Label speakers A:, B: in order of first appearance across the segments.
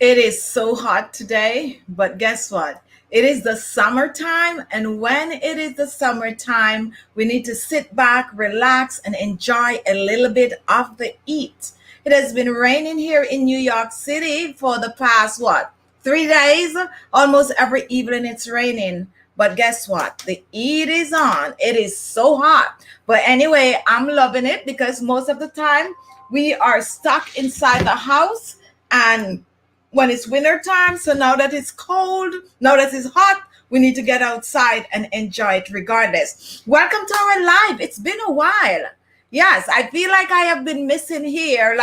A: It is so hot today, but guess what? It is the summertime, and when it is the summertime, we need to sit back, relax, and enjoy a little bit of the heat. It has been raining here in New York City for the past, 3 days? Almost every evening it's raining. But guess what? The heat is on. It is so hot. But anyway, I'm loving it because most of the time we are stuck inside the house and when it's winter time. So now that it's cold, now that it's hot, we need to get outside and enjoy it regardless. Welcome to our live. It's been a while. Yes, I feel like I have been missing here.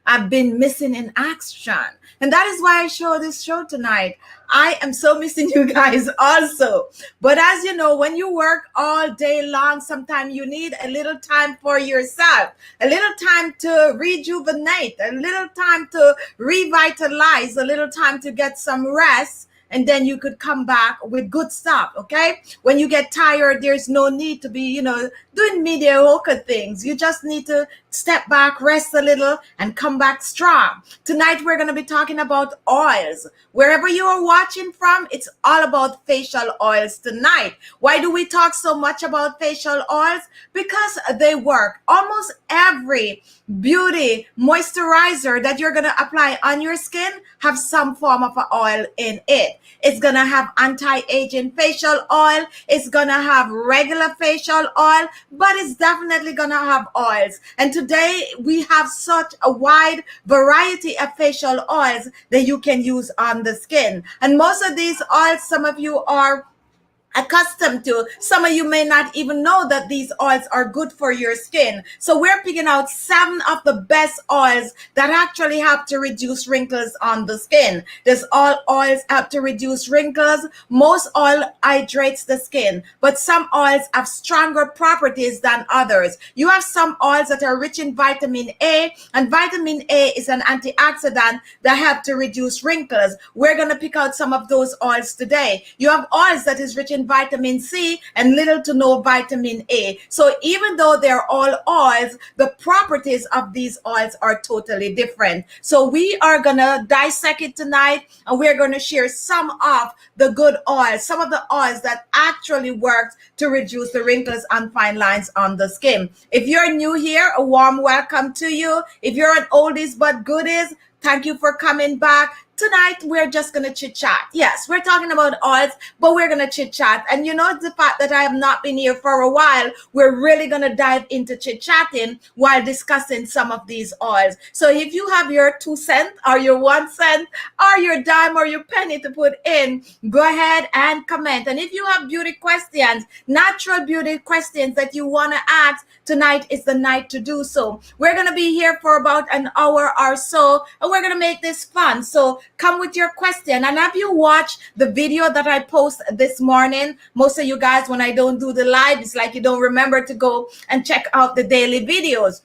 A: I've been missing in action. And that is why I show this show tonight. I am so missing you guys also. But as you know, when you work all day long, sometimes you need a little time for yourself, a little time to rejuvenate, a little time to revitalize, a little time to get some rest, and then you could come back with good stuff. Okay, when you get tired, there's no need to be doing mediocre things. You just need to step back, rest a little, and come back strong. Tonight we're going to be talking about oils. Wherever you are watching from, it's all about facial oils tonight. Why do we talk so much about facial oils? Because they work. Almost every beauty moisturizer that you're going to apply on your skin have some form of an oil in it. It's going to have anti-aging facial oil. It's going to have regular facial oil, but it's definitely going to have oils. And today we have such a wide variety of facial oils that you can use on the skin. And most of these oils, some of you are accustomed to. Some of you may not even know that these oils are good for your skin. So we're picking out 7 of the best oils that actually help to reduce wrinkles on the skin. There's all oils help to reduce wrinkles. Most oil hydrates the skin, but some oils have stronger properties than others. You have some oils that are rich in vitamin A, and vitamin A is an antioxidant that help to reduce wrinkles. We're going to pick out some of those oils today. You have oils that is rich in vitamin C and little to no vitamin A. So even though they're all oils, the properties of these oils are totally different. So we are going to dissect it tonight, and we're going to share some of the good oils, some of the oils that actually work to reduce the wrinkles and fine lines on the skin. If you're new here, a warm welcome to you. If you're an oldies but goodies, thank you for coming back. Tonight, we're just going to chit-chat. Yes, we're talking about oils, but we're going to chit-chat. And the fact that I have not been here for a while, we're really going to dive into chit-chatting while discussing some of these oils. So if you have your 2 cents or your 1 cent or your dime or your penny to put in, go ahead and comment. And if you have beauty questions, natural beauty questions that you want to ask, tonight is the night to do so. We're going to be here for about an hour or so, and we're going to make this fun. So come with your question. And have you watched the video that I posted this morning? Most of you guys, when I don't do the live, it's like you don't remember to go and check out the daily videos.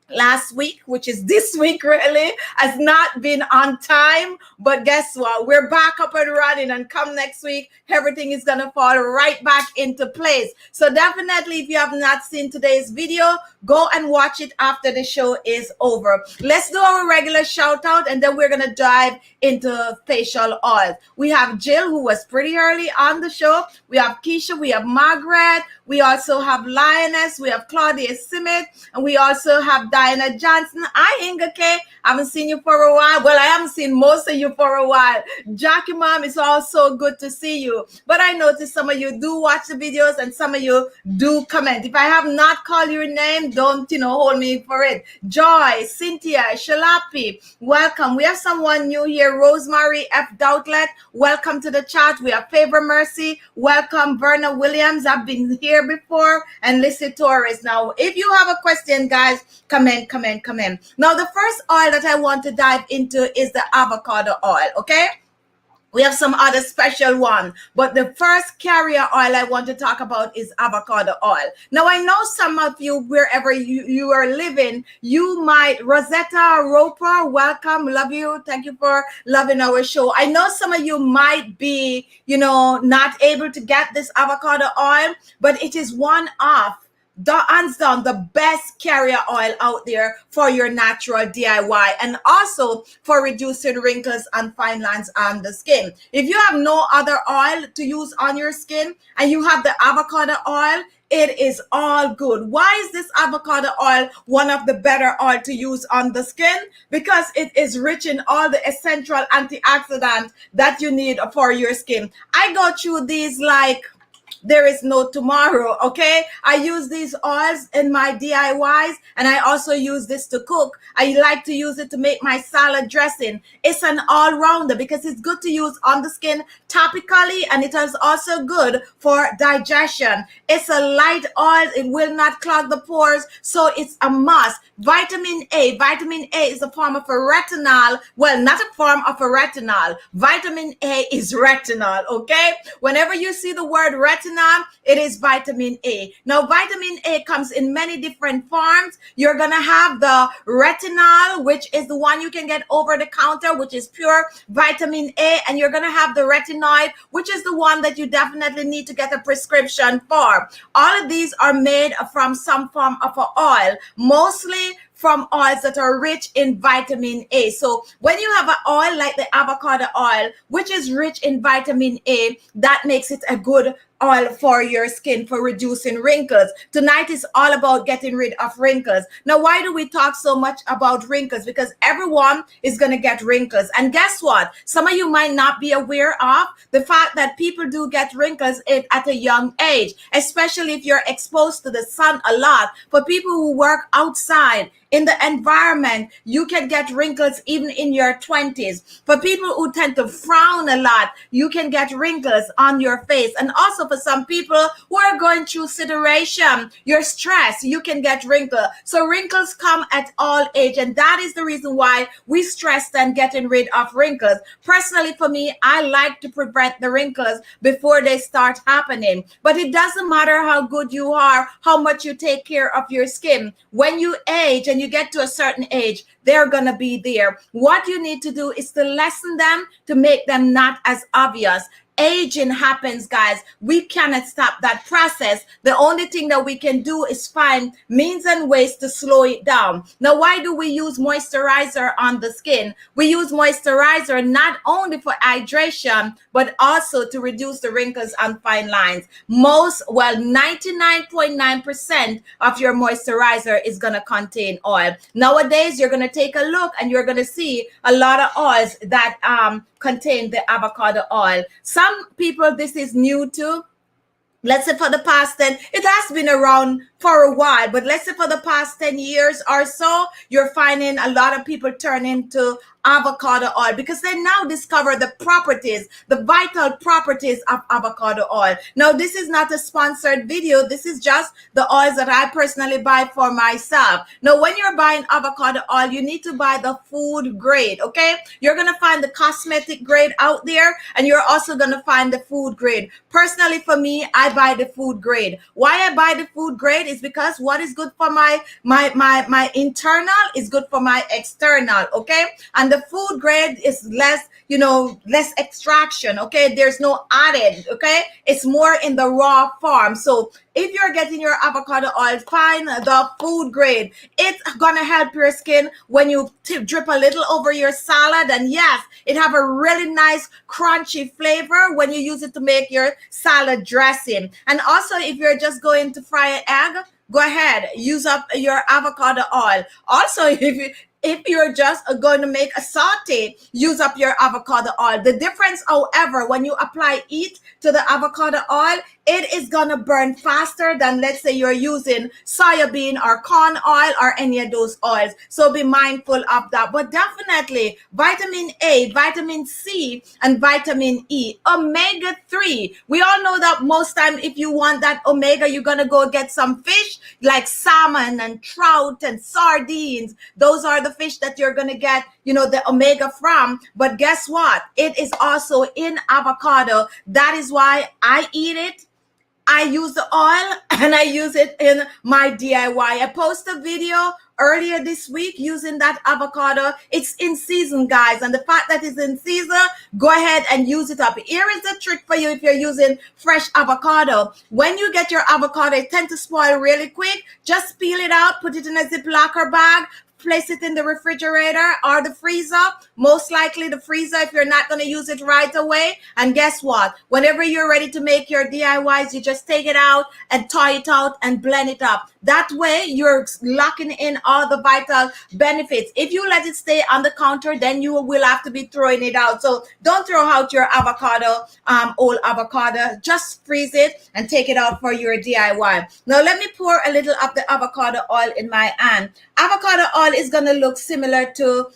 A: Last week, which is this week really, has not been on time, but guess what? We're back up and running, and come next week, everything is going to fall right back into place. So definitely, if you have not seen today's video, go and watch it after the show is over. Let's do our regular shout out, and then we're going to dive into facial oils. We have Jill, who was pretty early on the show. We have Keisha, we have Margaret, we also have Lioness, we have Claudia Simmet, and we also have Diana Johnson. Hi, Inga K. I haven't seen you for a while. Well, I haven't seen most of you for a while. Jackie Mom, it's also good to see you. But I noticed some of you do watch the videos and some of you do comment. If I have not called your name, don't, hold me for it. Joy, Cynthia, Shalapi, welcome. We have someone new here. Rosemary F. Doutlet, welcome to the chat. We have Favor Mercy, welcome. Verna Williams, I've been here before. And Lissy Torres. Now, if you have a question, guys, comment. Now, the first oil that I want to dive into is the avocado oil, okay? We have some other special one, but the first carrier oil I want to talk about is avocado oil. Now, I know some of you, wherever you are living, you might, Rosetta Roper, welcome, love you. Thank you for loving our show. I know some of you might be, not able to get this avocado oil, but it is one of hands down the best carrier oil out there for your natural DIY and also for reducing wrinkles and fine lines on the skin. If you have no other oil to use on your skin and you have the avocado oil, it is all good. Why is this avocado oil one of the better oil to use on the skin? Because it is rich in all the essential antioxidants that you need for your skin. I go through these like there is no tomorrow. Okay, I use these oils in my DIYs and I also use this to cook. I like to use it to make my salad dressing. It's an all-rounder because it's good to use on the skin topically and it is also good for digestion. It's a light oil, it will not clog the pores, so it's a must. Vitamin A is a form of a retinol. Well, not a form of a retinol. Vitamin A is retinol. Okay, whenever you see the word retinol, it is vitamin A. Now, vitamin A comes in many different forms. You're going to have the retinol, which is the one you can get over the counter, which is pure vitamin A. And you're going to have the retinoid, which is the one that you definitely need to get a prescription for. All of these are made from some form of an oil, mostly from oils that are rich in vitamin A. So when you have an oil like the avocado oil, which is rich in vitamin A, that makes it a good oil for your skin for reducing wrinkles. Tonight is all about getting rid of wrinkles. Now, why do we talk so much about wrinkles? Because everyone is going to get wrinkles. And guess what? Some of you might not be aware of the fact that people do get wrinkles at a young age, especially if you're exposed to the sun a lot. For people who work outside, in the environment, you can get wrinkles even in your 20s. For people who tend to frown a lot, you can get wrinkles on your face. And also for some people who are going through situation, you're stressed, you can get wrinkles. So wrinkles come at all age, and that is the reason why we stress on getting rid of wrinkles. Personally, for me, I like to prevent the wrinkles before they start happening. But it doesn't matter how good you are, how much you take care of your skin. When you age and you get to a certain age, they're going to be there. What you need to do is to lessen them to make them not as obvious. Aging happens, guys. We cannot stop that process. The only thing that we can do is find means and ways to slow it down. Now, why do we use moisturizer on the skin? We use moisturizer not only for hydration, but also to reduce the wrinkles and fine lines. 99.9% of your moisturizer is going to contain oil. Nowadays, you're going to take a look and you're going to see a lot of oils that contain the avocado oil. Some people, this is new to. Let's say for the past 10, it has been around for a while, but let's say for the past 10 years or so, you're finding a lot of people turning to avocado oil because they now discover the properties, the vital properties of avocado oil. Now, this is not a sponsored video. This is just the oils that I personally buy for myself. Now, when you're buying avocado oil, you need to buy the food grade, okay? You're going to find the cosmetic grade out there, and you're also going to find the food grade. Personally, for me, I buy the food grade. Why I buy the food grade is because what is good for my internal is good for my external, okay? And the food grade is less, less extraction, okay? There's no added, okay? It's more in the raw form. So if you're getting your avocado oil, find the food grade. It's gonna help your skin when you drip a little over your salad. And yes, it have a really nice crunchy flavor when you use it to make your salad dressing. And also, if you're just going to fry an egg, go ahead, use up your avocado oil. Also, if you're just going to make a saute, use up your avocado oil. The difference, however, when you apply heat to the avocado oil, it is going to burn faster than, let's say, you're using soybean or corn oil or any of those oils. So be mindful of that. But definitely vitamin A, vitamin C, and vitamin E, omega-3. We all know that most time if you want that omega, you're going to go get some fish like salmon and trout and sardines. Those are the fish that you're going to get, the omega from. But guess what? It is also in avocado. That is why I eat it. I use the oil and I use it in my DIY. I post a video earlier this week using that avocado. It's in season, guys, and the fact that it's in season, go ahead and use it up. Here is the trick for you if you're using fresh avocado. When you get your avocado, it tends to spoil really quick. Just peel it out, put it in a Ziploc bag, place it in the refrigerator or the freezer, most likely the freezer if you're not going to use it right away. And guess what? Whenever you're ready to make your DIYs, you just take it out and thaw it out and blend it up. That way you're locking in all the vital benefits. If you let it stay on the counter, then you will have to be throwing it out. So don't throw out your avocado, old avocado. Just freeze it and take it out for your DIY. Now let me pour a little of the avocado oil in my hand. Avocado oil is going to look similar to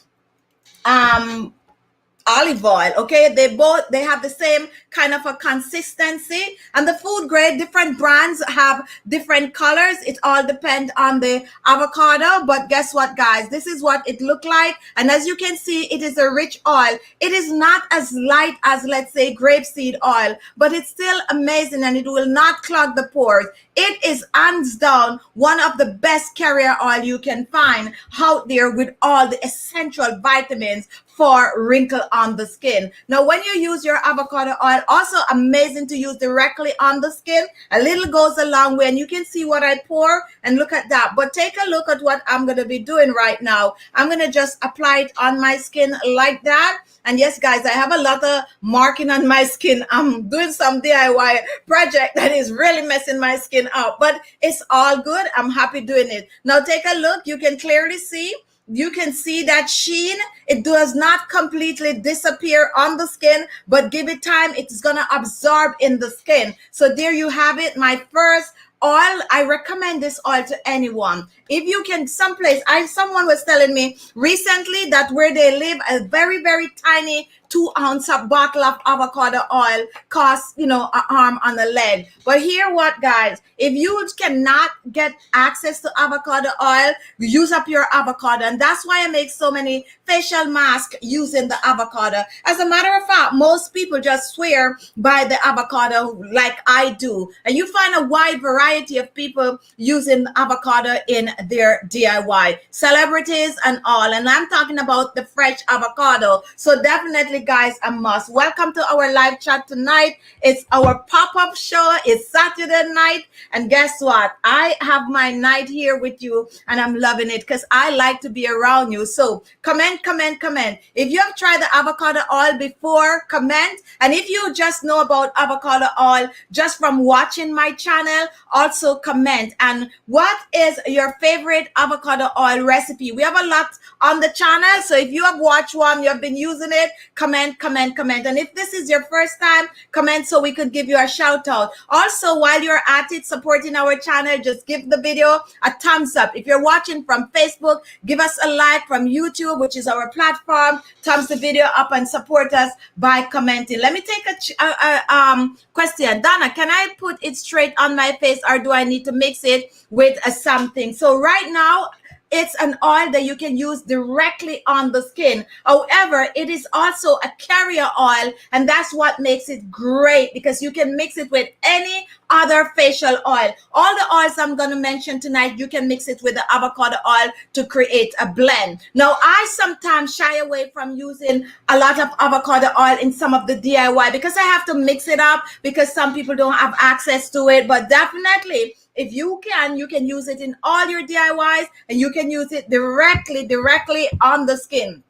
A: olive oil. Okay, they have the same kind of a consistency, and the food grade, different brands have different colors. It all depends on the avocado, but guess what, guys, this is what it looked like. And as you can see, it is a rich oil. It is not as light as, let's say, grapeseed oil, but it's still amazing, and it will not clog the pores. It is hands down one of the best carrier oil you can find out there, with all the essential vitamins for wrinkle on the skin. Now, when you use your avocado oil, also amazing to use directly on the skin. A little goes a long way, and you can see what I pour, and look at that. But take a look at what I'm going to be doing right now. I'm going to just apply it on my skin like that. And yes, guys, I have a lot of marking on my skin. I'm doing some DIY project that is really messing my skin up, but it's all good. I'm happy doing it. Now take a look. You can clearly see. You can see that sheen. It does not completely disappear on the skin, but give it time. It's going to absorb in the skin. So there you have it. My first oil. I recommend this oil to anyone. If you can, someplace, someone was telling me recently that where they live, a very, very tiny 2-ounce bottle of avocado oil costs, an arm and a leg. But hear what, guys, if you cannot get access to avocado oil, use up your avocado. And that's why I make so many facial masks using the avocado. As a matter of fact, most people just swear by the avocado like I do. And you find a wide variety of people using avocado in their DIY, celebrities and all. And I'm talking about the fresh avocado. So definitely, guys, a must. Welcome to our live chat tonight. It's our pop-up show. It's Saturday night, and guess what? I have my night here with you, and I'm loving it because I like to be around you. So comment. If you have tried the avocado oil before, comment. And if you just know about avocado oil just from watching my channel, also comment. And what is your favorite avocado oil recipe? We have a lot on the channel, so if you have watched one, you have been using it, comment. And if this is your first time, comment so we could give you a shout out. Also, while you're at it supporting our channel, just give the video a thumbs up. If you're watching from Facebook, give us a like. From YouTube, which is our platform, thumbs the video up and support us by commenting. Let me take a question. Donna, can I put it straight on my face, or do I need to mix it with something? So right now, it's an oil that you can use directly on the skin. However, it is also a carrier oil, and that's what makes it great, because you can mix it with any other facial oil. All the oils I'm going to mention tonight, you can mix it with the avocado oil to create a blend. Now, I sometimes shy away from using a lot of avocado oil in some of the DIY because I have to mix it up, because some people don't have access to it. But definitely, if you can use it in all your DIYs, and you can use it directly on the skin.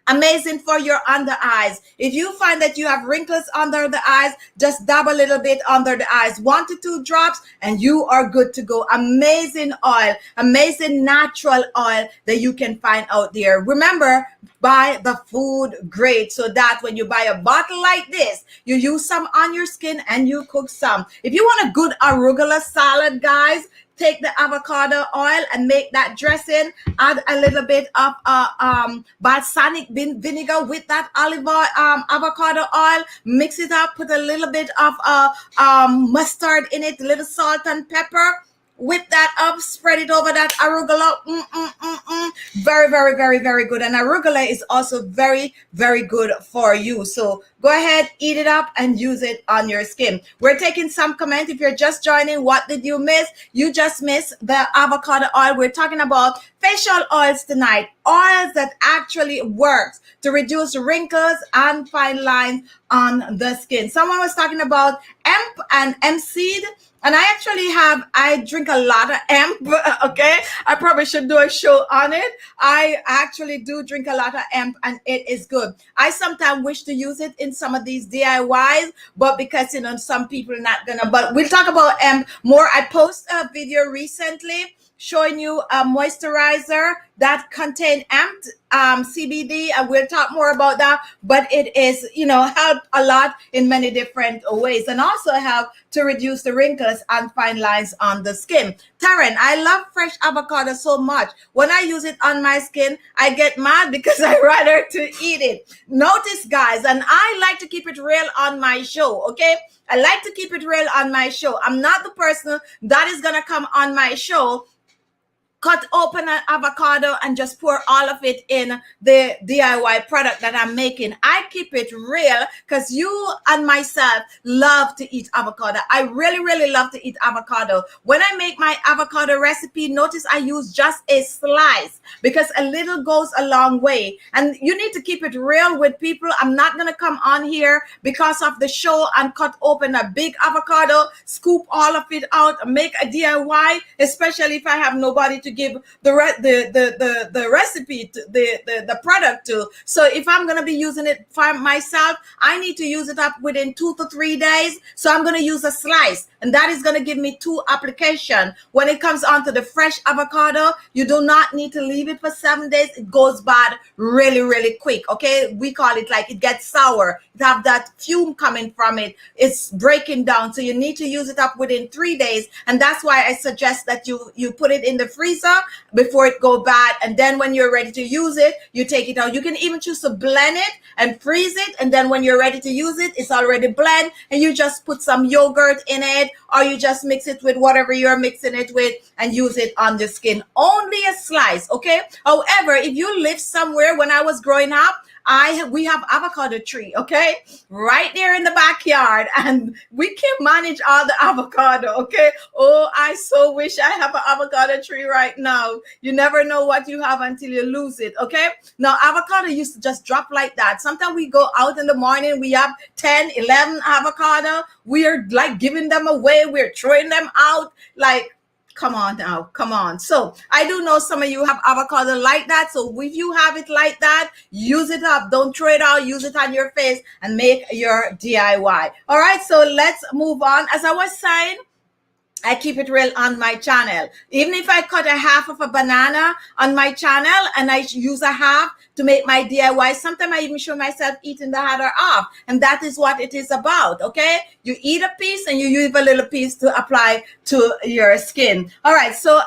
A: Amazing for your under eyes. If you find that you have wrinkles under the eyes, just dab a little bit under the eyes, 1 to 2 drops, and you are good to go. Amazing oil, amazing natural oil that you can find out there. Remember, buy the food grade, so that when you buy a bottle like this, you use some on your skin and you cook some. If you want a good arugula salad, guys, take the avocado oil and make that dressing. Add a little bit of balsamic vinegar with that olive oil, avocado oil. Mix it up. Put a little bit of mustard in it, a little salt and pepper. whip that up, spread it over that arugula. Very, very, very, very good. And arugula is also very, very good for you. So go ahead, eat it up and use it on your skin. We're taking some comment. If you're just joining, what did you miss? You just missed the avocado oil. We're talking about facial oils tonight. Oils that actually works to reduce wrinkles and fine lines on the skin. Someone was talking about hemp and hemp seed. And I drink a lot of hemp, okay? I probably should do a show on it. I actually do drink a lot of hemp and it is good. I sometimes wish to use it in some of these DIYs, but because, some people are not gonna, but we'll talk about hemp more. I posted a video recently showing you a moisturizer that contain hemp, CBD, and we'll talk more about that, but it is, help a lot in many different ways and also help to reduce the wrinkles and fine lines on the skin. Taryn, I love fresh avocado so much. When I use it on my skin, I get mad because I rather to eat it. Notice, guys, and I like to keep it real on my show, okay? I like to keep it real on my show. I'm not the person that is going to come on my show, cut open an avocado and just pour all of it in the DIY product that I'm making. I keep it real because you and myself love to eat avocado. I really, really love to eat avocado. When I make my avocado recipe, notice I use just a slice because a little goes a long way. And you need to keep it real with people. I'm not going to come on here because of the show and cut open a big avocado, scoop all of it out, make a DIY, especially if I have nobody to give the recipe to the product to. So if I'm going to be using it for myself, I need to use it up within 2 to 3 days. So I'm going to use a slice, and that is going to give me 2 applications. When it comes onto the fresh avocado, you do not need to leave it for 7 days. It goes bad really, really quick. Okay, we call it like it gets sour. It have that fume coming from it. It's breaking down. So you need to use it up within 3 days, and that's why I suggest that you put it in the freezer before it go bad, and then when you're ready to use it, you take it out. You can even choose to blend it and freeze it, and then when you're ready to use it, it's already blend, and you just put some yogurt in it, or you just mix it with whatever you're mixing it with and use it on the skin. Only a slice, okay? However, if you live somewhere, when I was growing up, we have avocado tree, okay, right there in the backyard, and we can manage all the avocado, okay. Oh, I so wish I have an avocado tree right now. You never know what you have until you lose it, okay. Now avocado used to just drop like that. Sometimes we go out in the morning, we have 10, 11 avocado. We are like giving them away, we're throwing them out, like, come on now, come on. So I do know some of you have avocado like that. So if you have it like that, use it up. Don't throw it out. Use it on your face and make your DIY. All right, so let's move on. As I was saying, I keep it real on my channel. Even if I cut a half of a banana on my channel and I use a half to make my DIY, sometimes I even show myself eating the other half. And that is what it is about, okay? You eat a piece and you use a little piece to apply to your skin. All right, so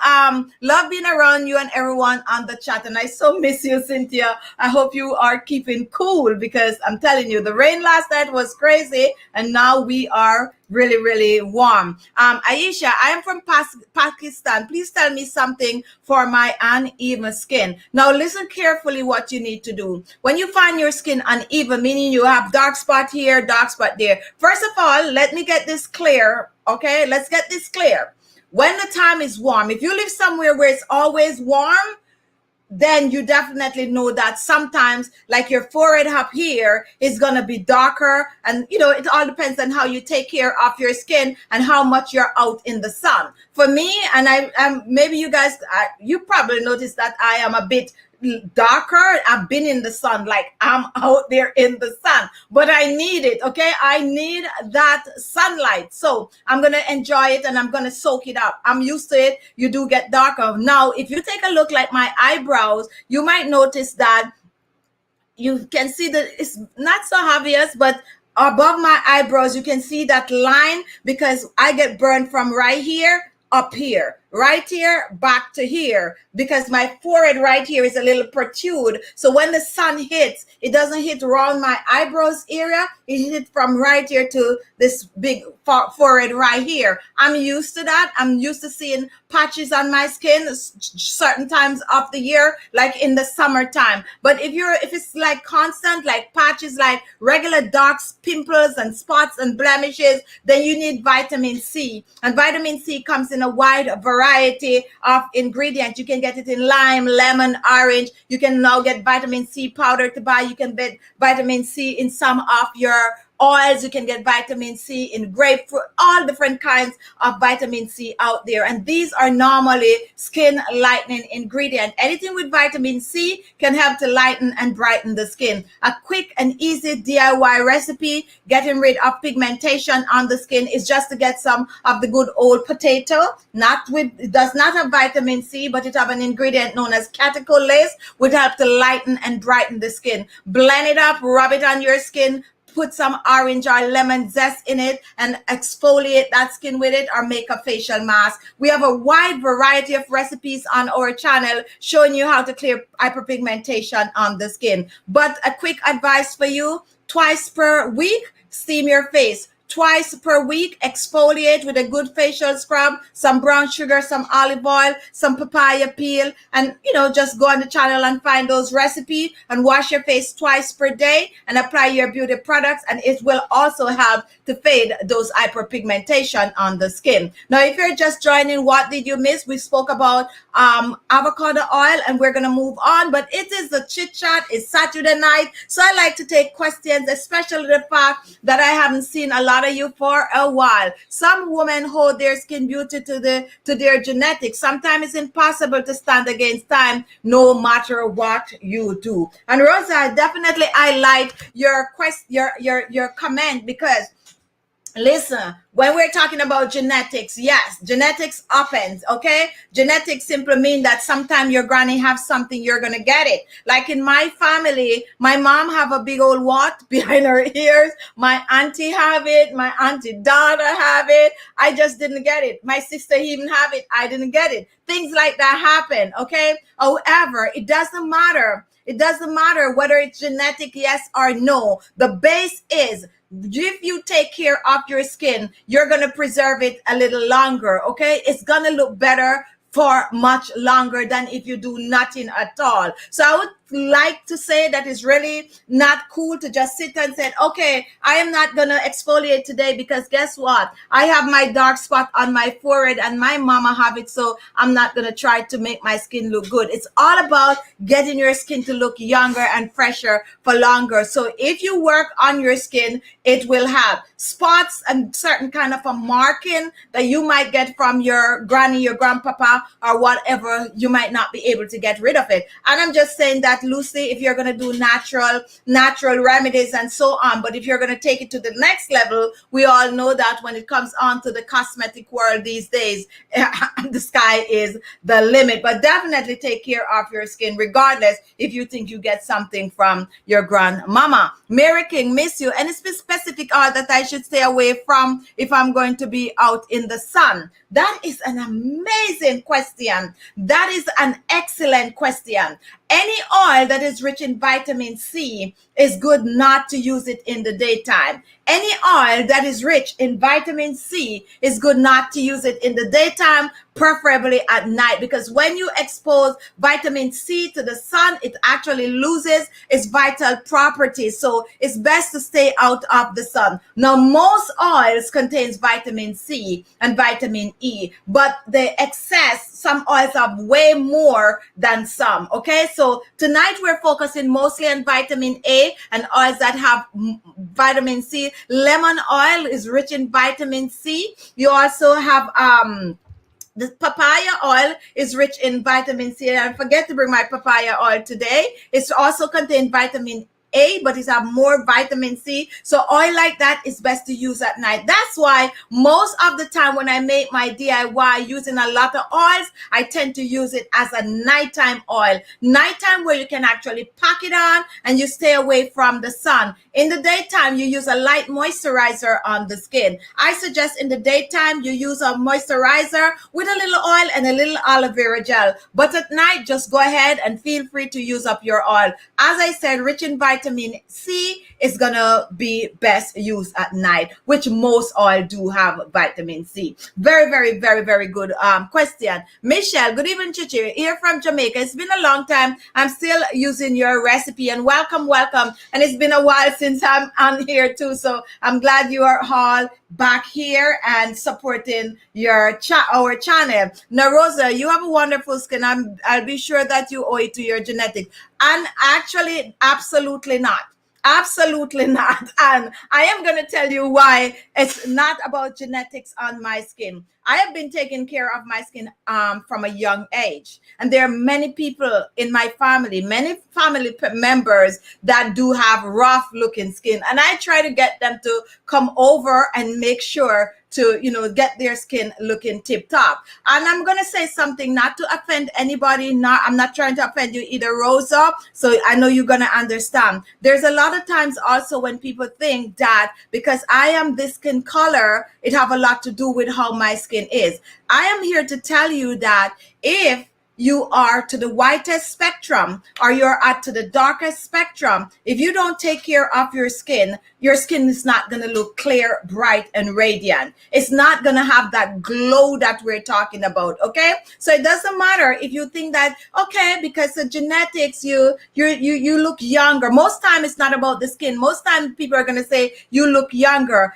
A: love being around you and everyone on the chat. And I so miss you, Cynthia. I hope you are keeping cool because I'm telling you, the rain last night was crazy and now we are really, really warm. Aisha, I am from Pakistan. Please tell me something for my uneven skin. Now listen carefully what you need to do. When you find your skin uneven, meaning you have dark spot here, dark spot there. First of all, let me get this clear. Okay, let's get this clear. When the time is warm, if you live somewhere where it's always warm, then you definitely know that sometimes like your forehead up here is going to be darker, and it all depends on how you take care of your skin and how much you're out in the sun. For me, and I maybe you guys you probably noticed that I am a bit darker. I've been in the sun, like I'm out there in the sun, but I need it, okay? I need that sunlight, so I'm gonna enjoy it and I'm gonna soak it up. I'm used to it. You do get darker. Now if you take a look like my eyebrows, you might notice that you can see that it's not so obvious, but above my eyebrows you can see that line because I get burned from right here up here. right here back to here, because my forehead right here is a little protrude. So when the sun hits, it doesn't hit around my eyebrows area. It hit from right here to this big forehead right here. I'm used to that. I'm used to seeing patches on my skin certain times of the year, like in the summertime. But if it's like constant, like patches, like regular dark pimples and spots and blemishes, then you need vitamin C. And vitamin C comes in a wide variety of ingredients. You can get it in lime, lemon, orange. You can now get vitamin C powder to buy. You can get vitamin C in some of your oils. You can get vitamin C in grapefruit, all different kinds of vitamin C out there. And these are normally skin lightening ingredients. Anything with vitamin C can help to lighten and brighten the skin. A quick and easy DIY recipe getting rid of pigmentation on the skin is just to get some of the good old potato. It does not have vitamin C, but it have an ingredient known as catecholace, which help to lighten and brighten the skin. Blend it up, rub it on your skin, put some orange or lemon zest in it and exfoliate that skin with it, or make a facial mask. We have a wide variety of recipes on our channel showing you how to clear hyperpigmentation on the skin. But a quick advice for you: twice per week, steam your face. Twice per week, exfoliate with a good facial scrub, some brown sugar, some olive oil, some papaya peel, and just go on the channel and find those recipes and wash your face twice per day and apply your beauty products, and it will also help to fade those hyperpigmentation on the skin. Now, if you're just joining, what did you miss? We spoke about avocado oil, and we're gonna move on, but it is the chit chat. It's Saturday night, so I like to take questions, especially the fact that I haven't seen a lot of you for a while. Some women hold their skin beauty to their genetics. Sometimes it's impossible to stand against time, no matter what you do. And Rosa, definitely I like your comment, because listen, when we're talking about genetics, yes, genetics happens, okay? Genetics simply mean that sometime your granny have something, you're gonna get it. Like in my family, my mom have a big old what behind her ears. My auntie have it. My auntie daughter have it. I just didn't get it. My sister even have it. I didn't get it. Things like that happen, okay? However, it doesn't matter. It doesn't matter whether it's genetic, yes or no. The base is, if you take care of your skin, you're going to preserve it a little longer, okay? It's going to look better for much longer than if you do nothing at all. So I would like to say that it's really not cool to just sit and say, okay, I am not going to exfoliate today because guess what? I have my dark spot on my forehead and my mama have it, so I'm not going to try to make my skin look good. It's all about getting your skin to look younger and fresher for longer. So if you work on your skin, it will have spots and certain kind of a marking that you might get from your granny, your grandpapa, or whatever. You might not be able to get rid of it. And I'm just saying that loosely, if you're going to do natural remedies and so on. But if you're going to take it to the next level, we all know that when it comes on to the cosmetic world these days, the sky is the limit. But definitely take care of your skin, regardless if you think you get something from your grandmama. Mary King, miss you. Any specific oil that I should stay away from if I'm going to be out in the sun? That is an amazing question. That is an excellent question. Any oil that is rich in vitamin C is good not to use it in the daytime. Any oil that is rich in vitamin C is good not to use it in the daytime, preferably at night, because when you expose vitamin C to the sun, it actually loses its vital properties. So it's best to stay out of the sun. Now, most oils contains vitamin C and vitamin E, but the excess, some oils have way more than some, okay? So tonight we're focusing mostly on vitamin A and oils that have vitamin C. Lemon oil is rich in vitamin C. You also have the papaya oil is rich in vitamin C. And I forget to bring my papaya oil today. It's also contains vitamin A, but it have more vitamin C. So oil like that is best to use at night. That's why most of the time when I make my DIY using a lot of oils, I tend to use it as a nighttime oil. Nighttime where you can actually pack it on and you stay away from the sun. In the daytime, you use a light moisturizer on the skin. I suggest in the daytime, you use a moisturizer with a little oil and a little aloe vera gel. But at night, just go ahead and feel free to use up your oil. As I said, rich in vitamin C is going to be best used at night, which most oil do have vitamin C. Very, very, very, very good question. Michelle, good evening, Khichi. Here from Jamaica. It's been a long time. I'm still using your recipe, and welcome, welcome. And it's been a while since I'm on here too, so I'm glad you are all back here and supporting your our channel. Now, Rosa, you have a wonderful skin. I'll be sure that you owe it to your genetics. And actually, absolutely not. Absolutely not. And I am going to tell you why it's not about genetics on my skin. I have been taking care of my skin from a young age. And there are many people in my family, many family members that do have rough looking skin. And I try to get them to come over and make sure to, get their skin looking tip top. And I'm going to say something not to offend anybody. I'm not trying to offend you either, Rosa. So I know you're going to understand. There's a lot of times also when people think that because I am this skin color, it have a lot to do with how my skin is. I am here to tell you that if you are to the whitest spectrum or you're at to the darkest spectrum, if you don't take care of your skin is not going to look clear, bright, and radiant. It's not going to have that glow that we're talking about, okay? So it doesn't matter if you think that, okay, because of genetics, you look younger. Most time it's not about the skin. Most time people are going to say you look younger.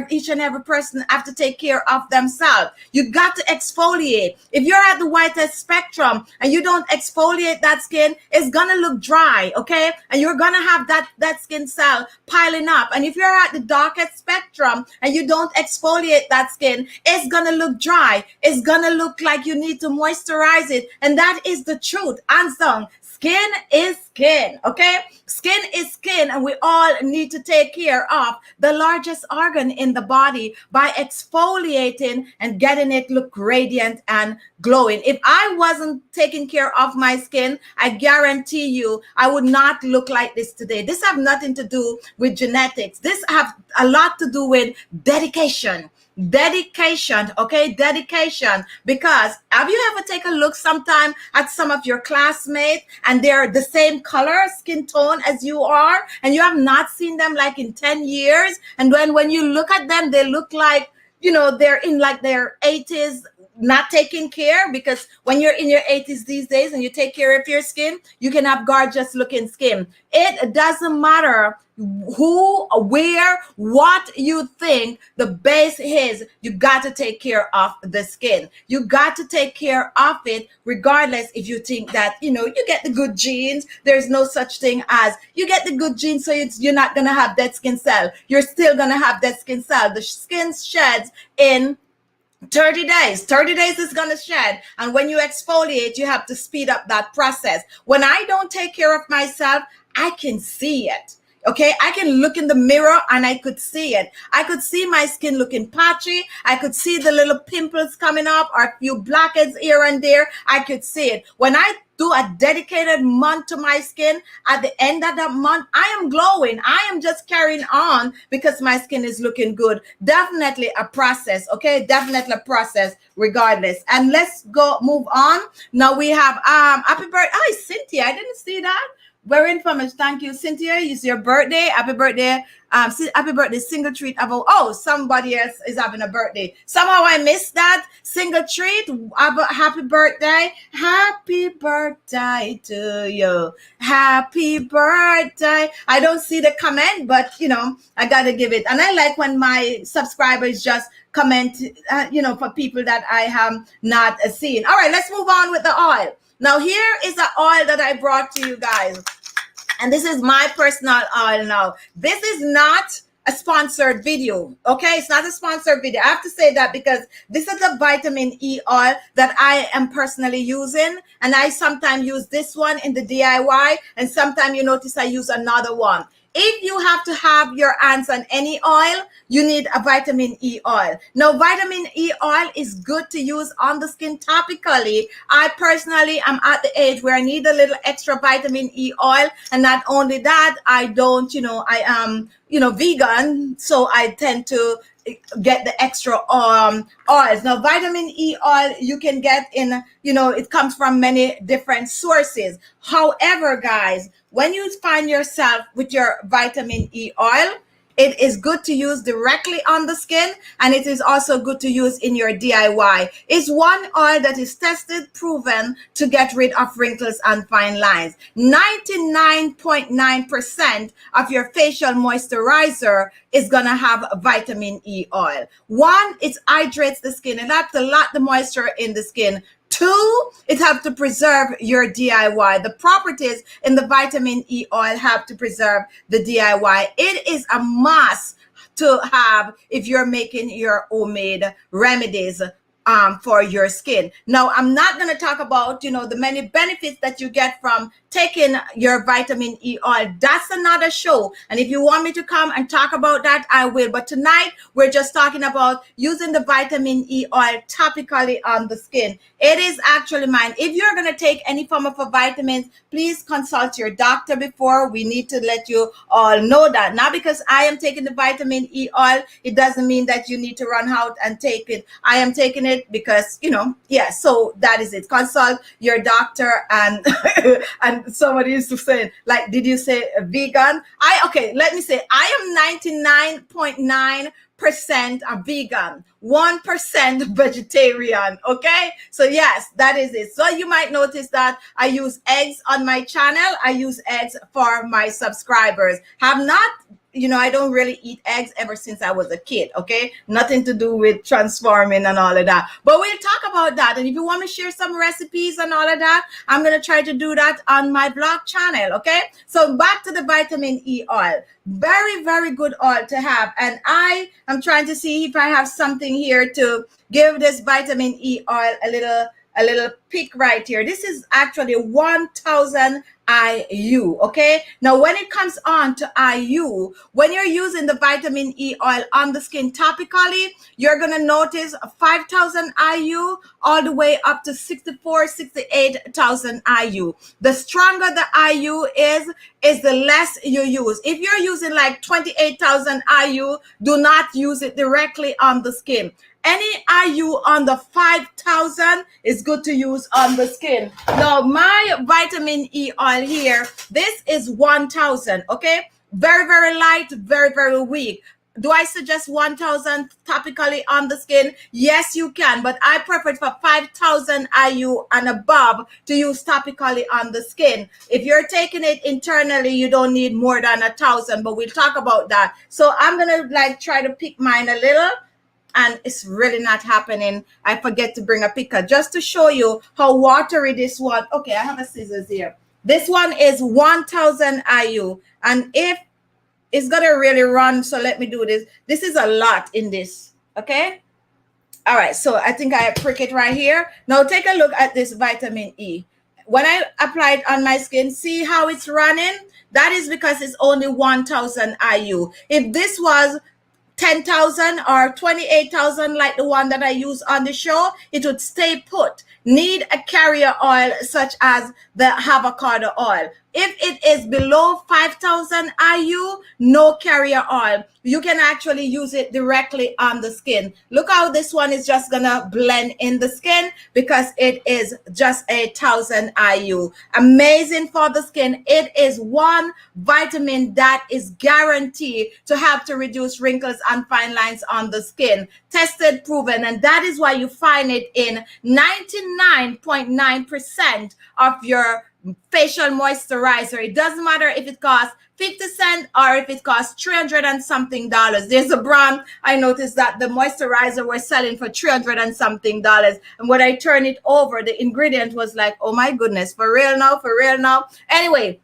A: Each and every person have to take care of themselves. You got to exfoliate. If you're at the whitest spectrum and you don't exfoliate that skin, it's gonna look dry, okay? And you're gonna have that skin cell piling up. And if you're at the darkest spectrum and you don't exfoliate that skin, it's gonna look dry. It's gonna look like you need to moisturize it. And that is the truth. Hands down. Skin is skin, okay? Skin is skin, and we all need to take care of the largest organ in the body by exfoliating and getting it look radiant and glowing. If I wasn't taking care of my skin, I guarantee you I would not look like this today. This have nothing to do with genetics. This have a lot to do with dedication. Okay, dedication. Because have you ever take a look sometime at some of your classmates and they're the same color skin tone as you are, and you have not seen them like in 10 years, and when you look at them, they look like they're in like their 80s, not taking care? Because when you're in your 80s these days and you take care of your skin, you can have gorgeous looking skin. It doesn't matter who, where, what you think. The base is you got to take care of the skin. You got to take care of it regardless if you think that, you get the good genes. There's no such thing as you get the good genes, so you're not going to have dead skin cell. You're still going to have dead skin cell. The skin sheds in 30 days. 30 days is going to shed. And when you exfoliate, you have to speed up that process. When I don't take care of myself, I can see it. Okay, I can look in the mirror and I could see it. I could see my skin looking patchy. I could see the little pimples coming up or a few blackheads here and there. I could see it. When I do a dedicated month to my skin, at the end of that month, I am glowing. I am just carrying on because my skin is looking good. Definitely a process, okay? Definitely a process regardless. And let's move on. Now we have happy birthday. Hi, Cynthia. I didn't see that. Very informative. Thank you, Cynthia. It's your birthday. Happy birthday. Happy birthday, single treat. Somebody else is having a birthday. Somehow I missed that. Single treat. Happy birthday. Happy birthday to you. Happy birthday. I don't see the comment, but I gotta give it. And I like when my subscribers just comment, for people that I have not seen. All right, let's move on with the oil. Now, here is the oil that I brought to you guys. And this is my personal oil now. This is not a sponsored video. Okay, it's not a sponsored video. I have to say that because this is the vitamin E oil that I am personally using, and I sometimes use this one in the DIY, and sometimes you notice I use another one. If you have to have your hands on any oil, you need a vitamin E oil. Now, vitamin E oil is good to use on the skin topically. I personally am at the age where I need a little extra vitamin E oil. And not only that, I don't, I am, vegan. So I tend to get the extra oils. Now, vitamin E oil you can get in, it comes from many different sources. However, guys, when you find yourself with your vitamin E oil, it is good to use directly on the skin, and it is also good to use in your DIY. It's one oil that is tested, proven to get rid of wrinkles and fine lines. 99.9% of your facial moisturizer is going to have vitamin E oil. One, it hydrates the skin. It helps a lot the moisture in the skin. Two, it helps to preserve your DIY. The properties in the vitamin E oil help to preserve the DIY. It is a must to have if you're making your homemade remedies for your skin. Now, I'm not going to talk about, the many benefits that you get from taking your vitamin E oil. That's another show. And if you want me to come and talk about that, I will. But tonight, we're just talking about using the vitamin E oil topically on the skin. It is actually mine. If you're going to take any form of a vitamins, please consult your doctor before. We need to let you all know that. Not because I am taking the vitamin E oil, it doesn't mean that you need to run out and take it. I am taking it because, so that is it. Consult your doctor. And and somebody used to say, like, did you say vegan? Let me say, I am 99.9% a vegan, 1% vegetarian. Okay, so yes, that is it. So you might notice that I use eggs on my channel. I use eggs for my subscribers. Have not, I don't really eat eggs ever since I was a kid. Okay, nothing to do with transforming and all of that, but we'll talk about that. And if you want me to share some recipes and all of that, I'm going to try to do that on my blog channel. Okay, so back to the vitamin E oil. Very, very good oil to have. And I am trying to see if I have something here to give this vitamin E oil a little peek right here. This is actually 1000 IU. Okay, now when it comes on to IU, when you're using the vitamin E oil on the skin topically, you're gonna notice 5000 IU all the way up to 68,000 IU. The stronger the IU is the less you use. If you're using like 28,000 IU, do not use it directly on the skin. Any IU on the 5,000 is good to use on the skin. Now, my vitamin E oil here, this is 1,000, okay? Very, very light, very, very weak. Do I suggest 1,000 topically on the skin? Yes, you can, but I prefer it for 5,000 IU and above to use topically on the skin. If you're taking it internally, you don't need more than 1,000, but we'll talk about that. So I'm gonna try to pick mine a little, and it's really not happening. I forget to bring a picker just to show you how watery this one. Okay, I have a scissors here. This one is 1,000 IU, and if it's gonna really run, so let me do this. This is a lot in this, okay? All right, so I think I prick it right here. Now take a look at this vitamin E. When I apply it on my skin, see how it's running? That is because it's only 1,000 IU. If this was 10,000 or 28,000 like the one that I use on the show, it would stay put. Need a carrier oil such as the avocado oil. If it is below 5,000 IU, no carrier oil. You can actually use it directly on the skin. Look how this one is just gonna blend in the skin because it is just 1,000 IU. Amazing for the skin. It is one vitamin that is guaranteed to help to reduce wrinkles and fine lines on the skin. Tested, proven, and that is why you find it in 99.9% of your facial moisturizer. It doesn't matter if it costs 50 cents or if it costs 300 and something dollars. There's a brand I noticed that the moisturizer was selling for 300 and something dollars, and when I turned it over, the ingredient was like, oh my goodness, for real now, for real now. Anyway,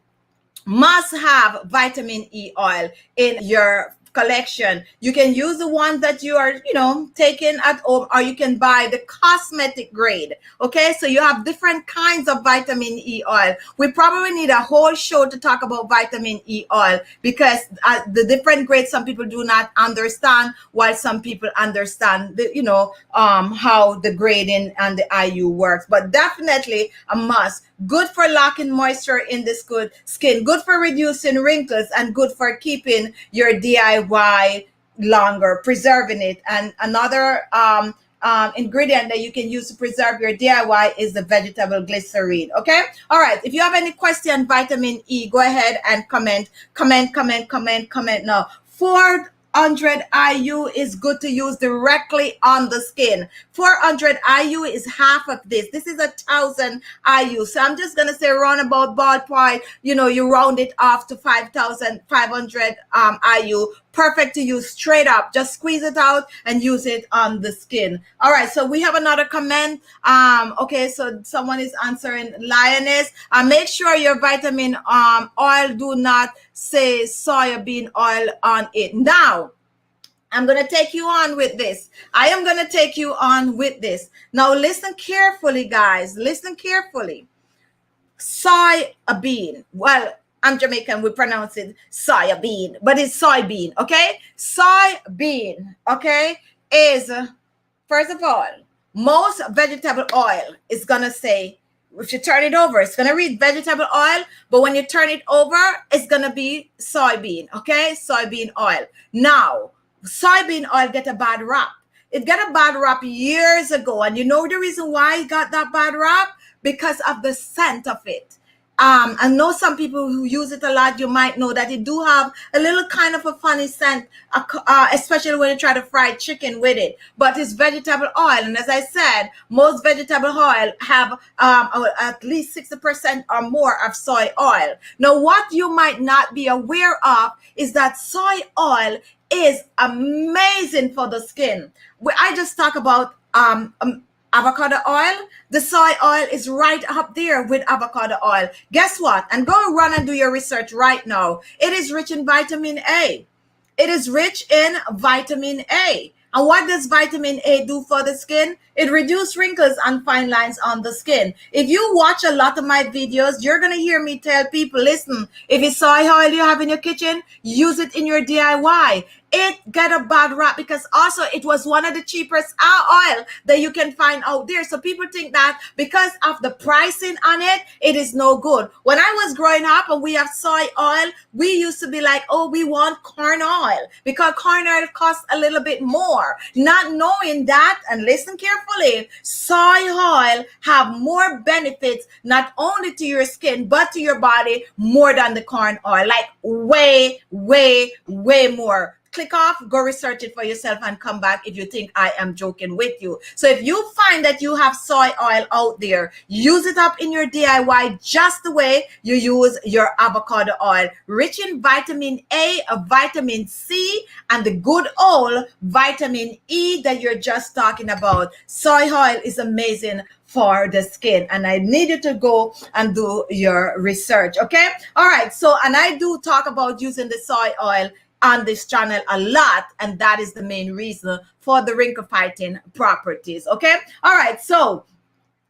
A: must have vitamin E oil in your collection. You can use the ones that you are, taking at home, or you can buy the cosmetic grade. Okay, so you have different kinds of vitamin E oil. We probably need a whole show to talk about vitamin E oil, because the different grades, some people do not understand, while some people understand the, how the grading and the IU works. But definitely a must. Good for locking moisture in the good skin, good for reducing wrinkles, and good for keeping your DIY longer, preserving it. And another ingredient that you can use to preserve your DIY is the vegetable glycerine. Okay. All right. If you have any question, vitamin E, go ahead and comment now. 400 IU is good to use directly on the skin. 400 IU is half of this. This is 1,000 IU. So I'm just going to say roundabout ballpark, you round it off to 5,500 IU. Perfect to use straight up. Just squeeze it out and use it on the skin. All right. So we have another comment. Okay. So someone is answering Lioness. Make sure your vitamin oil do not say soybean oil on it. Now, I'm going to take you on with this. I am going to take you on with this. Now, listen carefully, guys. Listen carefully. Soybean. Well, I'm Jamaican. We pronounce it soybean, but it's soybean. Okay. Soybean. Okay. Is, first of all, most vegetable oil is going to say, if you turn it over, it's going to read vegetable oil, but when you turn it over, it's going to be soybean. Okay. Soybean oil. Now, soybean oil get a bad rap. It got a bad rap years ago. And you know the reason why it got that bad rap? Because of the scent of it. I know some people who use it a lot. You might know that it do have a little kind of a funny scent, especially when you try to fry chicken with it. But it's vegetable oil. And as I said, most vegetable oil have at least 60% or more of soy oil. Now, what you might not be aware of is that soy oil is amazing for the skin. I just talk about avocado oil. The soy oil is right up there with avocado oil. Guess what? And go run and do your research right now. It is rich in vitamin A. It is rich in vitamin A. And what does vitamin A do for the skin? It reduces wrinkles and fine lines on the skin. If you watch a lot of my videos, you're going to hear me tell people, listen, if it's soy oil you have in your kitchen, use it in your DIY. It got a bad rap because also it was one of the cheapest oil that you can find out there. So people think that because of the pricing on it, it is no good. When I was growing up and we have soy oil, we used to be like, oh, we want corn oil because corn oil costs a little bit more. Not knowing that, and listen carefully, soy oil have more benefits not only to your skin but to your body more than the corn oil, like way more. Click off, go research it for yourself and come back if you think I am joking with you. So if you find that you have soy oil out there, use it up in your DIY just the way you use your avocado oil. Rich in vitamin A, vitamin C, and the good old vitamin E that you're just talking about. Soy oil is amazing for the skin, and I need you to go and do your research. Okay. All right. So, and I do talk about using the soy oil on this channel a lot, and that is the main reason for the wrinkle fighting properties. Okay. All right. So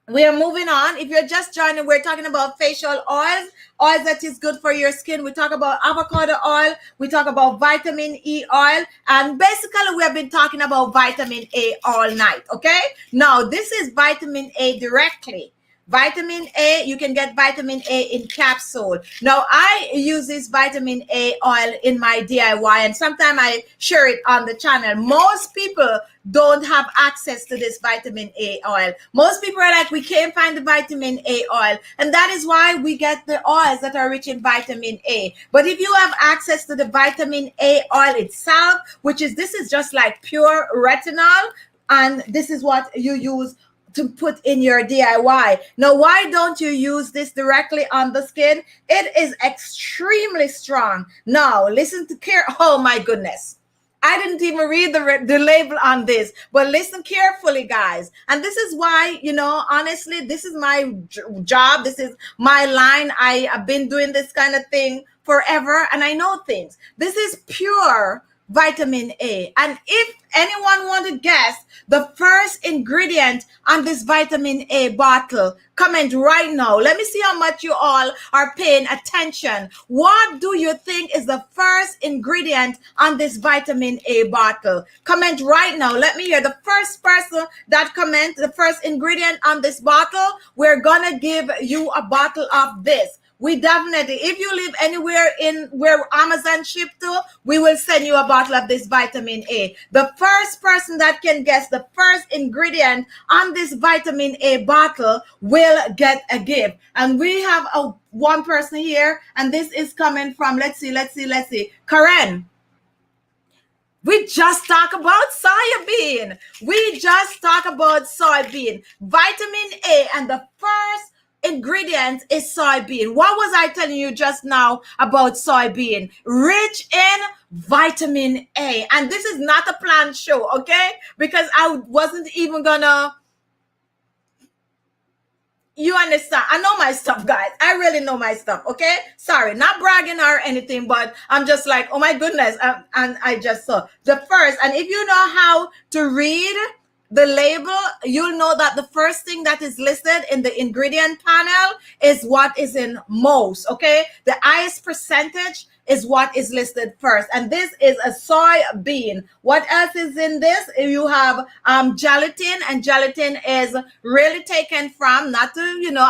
A: we are moving on. If you're just joining, we're talking about facial oils that is good for your skin. We talk about avocado oil. We talk about vitamin E oil. And basically, we have been talking about vitamin A all night. Okay. Now, this is vitamin A directly. Vitamin A, you can get vitamin A in capsule. Now, I use this vitamin A oil in my DIY, and sometimes I share it on the channel. Most people don't have access to this vitamin A oil. Most people are like, we can't find the vitamin A oil. And that is why we get the oils that are rich in vitamin A. But if you have access to the vitamin A oil itself, this is just like pure retinol, and this is what you use to put in your DIY. Now, why don't you use this directly on the skin? It is extremely strong. Now, listen to care. Oh my goodness. I didn't even read the label on this, but listen carefully, guys. And this is why, honestly, this is my job. This is my line. I have been doing this kind of thing forever, and I know things. This is pure vitamin A. And if anyone want to guess the first ingredient on this vitamin A bottle, comment right now. Let me see how much you all are paying attention. What do you think is the first ingredient on this vitamin A bottle? Comment right now. Let me hear the first person that comment the first ingredient on this bottle. We're gonna give you a bottle of this. We definitely, if you live anywhere in where Amazon ship to, we will send you a bottle of this vitamin A. The first person that can guess the first ingredient on this vitamin A bottle will get a gift. And we have one person here, and this is coming from, let's see. Karen. We just talk about soybean. Vitamin A, and the first ingredient is soybean. What was I telling you just now about soybean? Rich in vitamin A. And this is not a planned show, okay? Because I wasn't even gonna... You understand? I know my stuff, guys. I really know my stuff, okay? Sorry, not bragging or anything, but I'm just like, oh my goodness. And I just saw the first. And if you know how to read the label, you'll know that the first thing that is listed in the ingredient panel is what is in most, okay? The highest percentage is what is listed first. And this is a soybean. What else is in this? You have gelatin, and gelatin is really taken from, not to,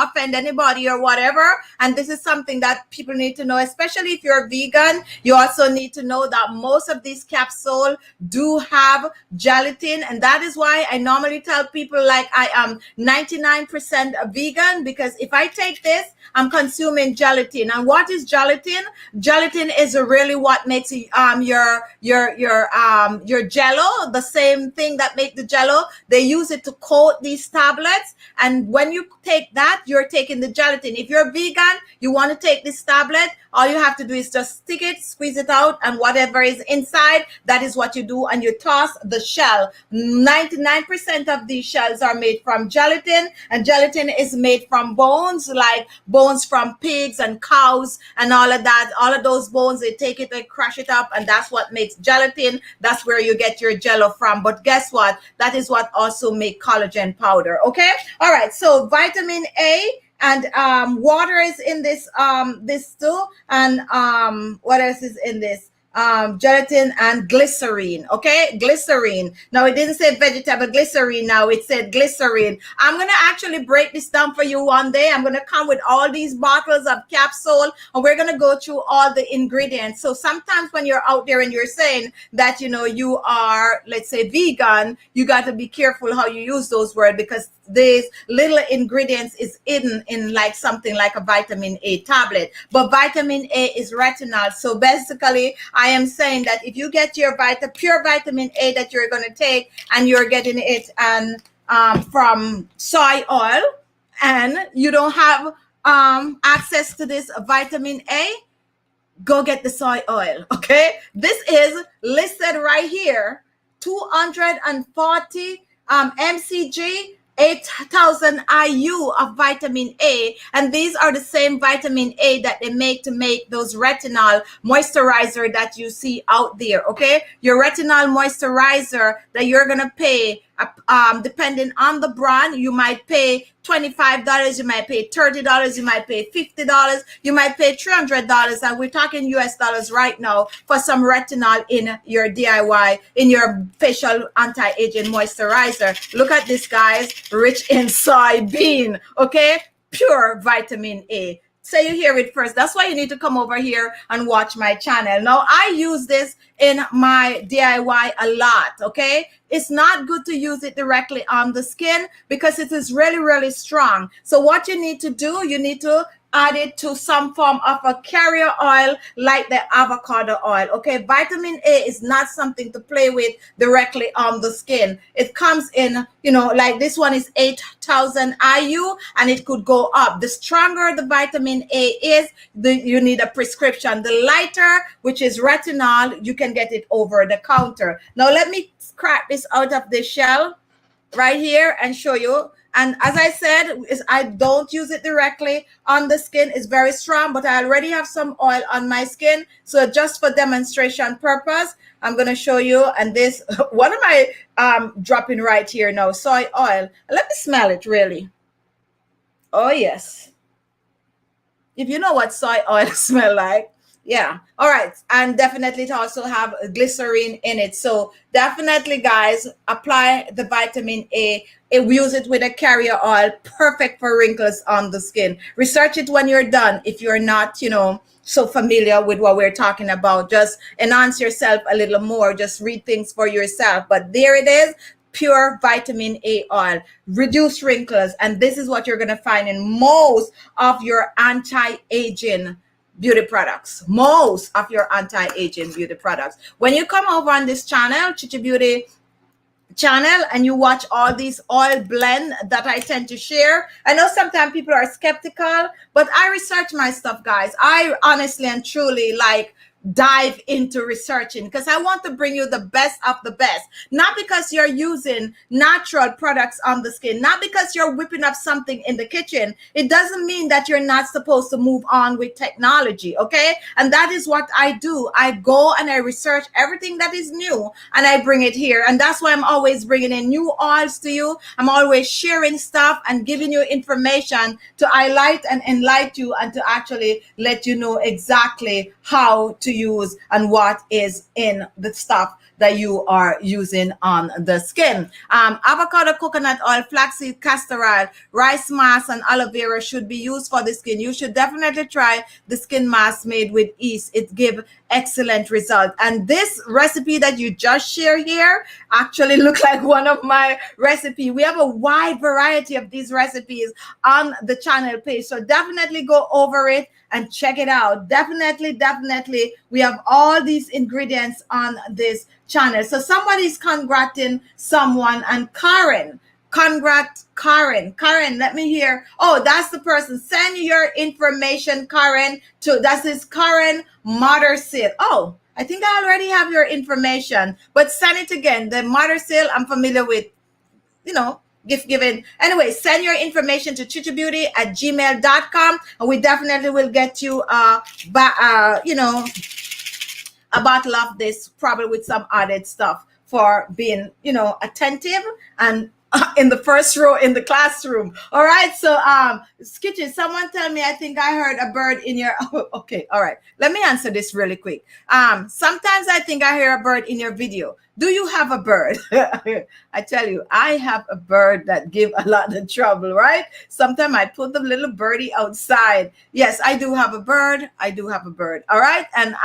A: offend anybody or whatever. And this is something that people need to know, especially if you're vegan. You also need to know that most of these capsules do have gelatin. And that is why I normally tell people like I am 99% vegan, because if I take this, I'm consuming gelatin. And what is gelatin? Gelatin is really what makes your jello, the same thing that make the jello. They use it to coat these tablets, and when you take that, you're taking the gelatin. If you're vegan, you want to take this tablet, all you have to do is just stick it, squeeze it out, and whatever is inside, that is what you do, and you toss the shell. 99% of these shells are made from gelatin, and gelatin is made from bones, like bones from pigs and cows and all of that. All of those bones, they take it and crush it up, and that's what makes gelatin. That's where you get your jello from. But guess what? That is what also make collagen powder, okay? All right, so vitamin A and water is in this this too, and what else is in this? Gelatin and glycerine. Okay, glycerine. Now it didn't say vegetable glycerine, now it said glycerine. I'm gonna actually break this down for you one day. I'm gonna come with all these bottles of capsule, and we're gonna go through all the ingredients. So sometimes when you're out there and you're saying that you are, let's say, vegan, you got to be careful how you use those words, because these little ingredients is hidden in like something like a vitamin A tablet. But vitamin A is retinol. So basically I am saying that if you get your pure vitamin A that you're going to take, and you're getting it from soy oil, and you don't have access to this vitamin A, go get the soy oil. Okay, this is listed right here, 240 mcg, 8,000 IU of vitamin A, and these are the same vitamin A that they make to make those retinol moisturizer that you see out there. Okay, your retinol moisturizer that you're gonna pay, depending on the brand, you might pay $25, you might pay $30, you might pay $50, you might pay $300, and we're talking US dollars right now for some retinol in your DIY, in your facial anti-aging moisturizer. Look at this, guys, rich in soybean, okay, pure vitamin A. So you hear it first. That's why you need to come over here and watch my channel. Now, I use this in my DIY a lot, okay? It's not good to use it directly on the skin because it is really, really strong. So what you need to do, you need to add it to some form of a carrier oil like the avocado oil. Okay, vitamin A is not something to play with directly on the skin. It comes in, like this one is 8,000 IU, and it could go up. The stronger the vitamin A is, you need a prescription. The lighter, which is retinol, you can get it over the counter. Now let me crack this out of the shell right here and show you. And as I said, I don't use it directly on the skin. It's very strong, but I already have some oil on my skin. So just for demonstration purpose, I'm going to show you. And this, what am I dropping right here now? Soy oil. Let me smell it really. Oh, yes. If you know what soy oil smell like. Yeah. All right. And definitely it also have glycerin in it. So definitely, guys, apply the vitamin A. Use it with a carrier oil. Perfect for wrinkles on the skin. Research it when you're done. If you're not, so familiar with what we're talking about, just enhance yourself a little more. Just read things for yourself. But there it is. Pure vitamin A oil, reduce wrinkles. And this is what you're going to find in most of your anti-aging beauty products. Most of your anti-aging beauty products. When you come over on this channel, Khichi Beauty channel, and you watch all these oil blend that I tend to share, I know sometimes people are skeptical, but I research my stuff, guys. I honestly and truly dive into researching because I want to bring you the best of the best. Not because you're using natural products on the skin, not because you're whipping up something in the kitchen. It doesn't mean that you're not supposed to move on with technology, okay? And that is what I do. I go and I research everything that is new and I bring it here. And that's why I'm always bringing in new oils to you. I'm always sharing stuff and giving you information to highlight and enlighten you and to actually let you know exactly how to use and what is in the stuff that you are using on the skin. Avocado, coconut oil, flaxseed, castor oil, rice mask, and aloe vera should be used for the skin. You should definitely try the skin mask made with yeast. It gives excellent result. And this recipe that you just shared here actually look like one of my recipe. We have a wide variety of these recipes on the channel page. So definitely go over it and check it out. Definitely, we have all these ingredients on this channel. So somebody's congrating someone, and Karen, let me hear. Oh, that's the person. Send your information, Karen, that is Karen Mothersil. Oh, I think I already have your information, but send it again. The Mothersil, I'm familiar with, gift giving. Anyway, send your information to khichibeauty@gmail.com, and we definitely will get you a bottle of this, probably with some added stuff for being attentive and in the first row in the classroom. All right. So Khichi, someone tell me, I think I heard a bird in your okay. All right, let me answer this really quick. Sometimes I think I hear a bird in your video. Do you have a bird? I tell you, I have a bird that give a lot of trouble, right? Sometimes I put the little birdie outside. Yes, I do have a bird. All right. And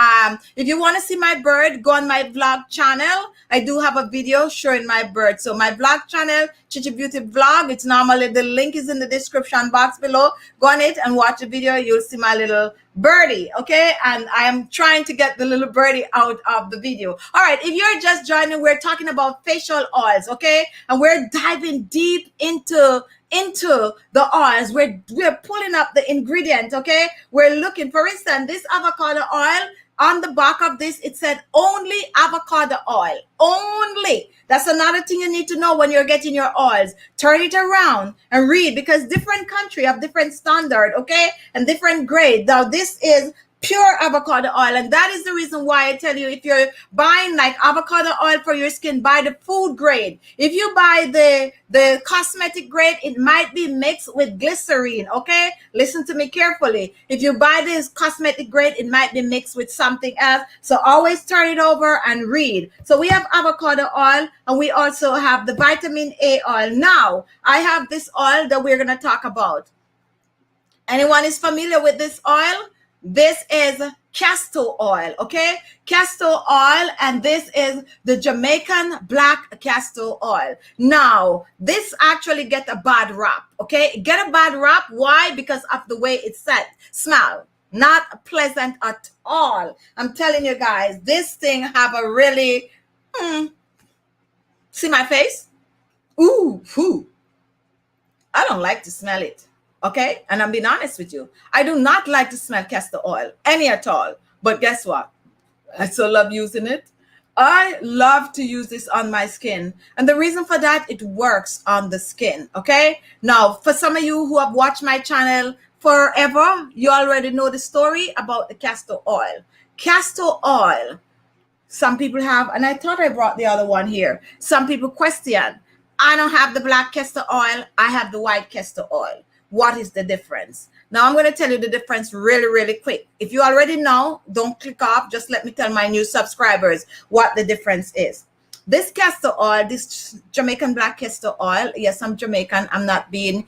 A: if you want to see my bird, go on my vlog channel. I do have a video showing my bird. So my vlog channel, Khichi Beauty Vlog, it's normally, the link is in the description box below. Go on it and watch the video. You'll see my little birdie, okay? And I am trying to get the little birdie out of the video. All right, if you're just joining, we're talking about facial oils, okay? And we're diving deep into the oils. We're pulling up the ingredient, okay? We're looking, for instance, this avocado oil, on the back of this, it said only avocado oil. Only. That's another thing you need to know when you're getting your oils. Turn it around and read, because different country have different standard, okay? And different grade. Now, this is pure avocado oil, and that is the reason why I tell you, if you're buying like avocado oil for your skin, buy the food grade. If you buy the cosmetic grade, it might be mixed with glycerin, okay? Listen to me carefully. If you buy this cosmetic grade, it might be mixed with something else. So always turn it over and read. So we have avocado oil, and we also have the vitamin A oil. Now I have this oil that we're going to talk about. Anyone is familiar with this oil? This is castor oil, okay? Castor oil, and this is the Jamaican black castor oil. Now, this actually get a bad rap, okay? Get a bad rap. Why? Because of the way it's smell. Not pleasant at all. I'm telling you guys, this thing have a really, see my face? Ooh, I don't like to smell it. Okay, and I'm being honest with you. I do not like to smell castor oil, any at all. But guess what? I still love using it. I love to use this on my skin. And the reason for that, it works on the skin. Okay. Now, for some of you who have watched my channel forever, you already know the story about the castor oil. Castor oil, some people have, and I thought I brought the other one here. Some people question, I don't have the black castor oil, I have the white castor oil. What is the difference? Now I'm going to tell you the difference really, really quick. If you already know, don't click off. Just let me tell my new subscribers what the difference is. This castor oil, this Jamaican black castor oil, yes, I'm Jamaican. I'm not being,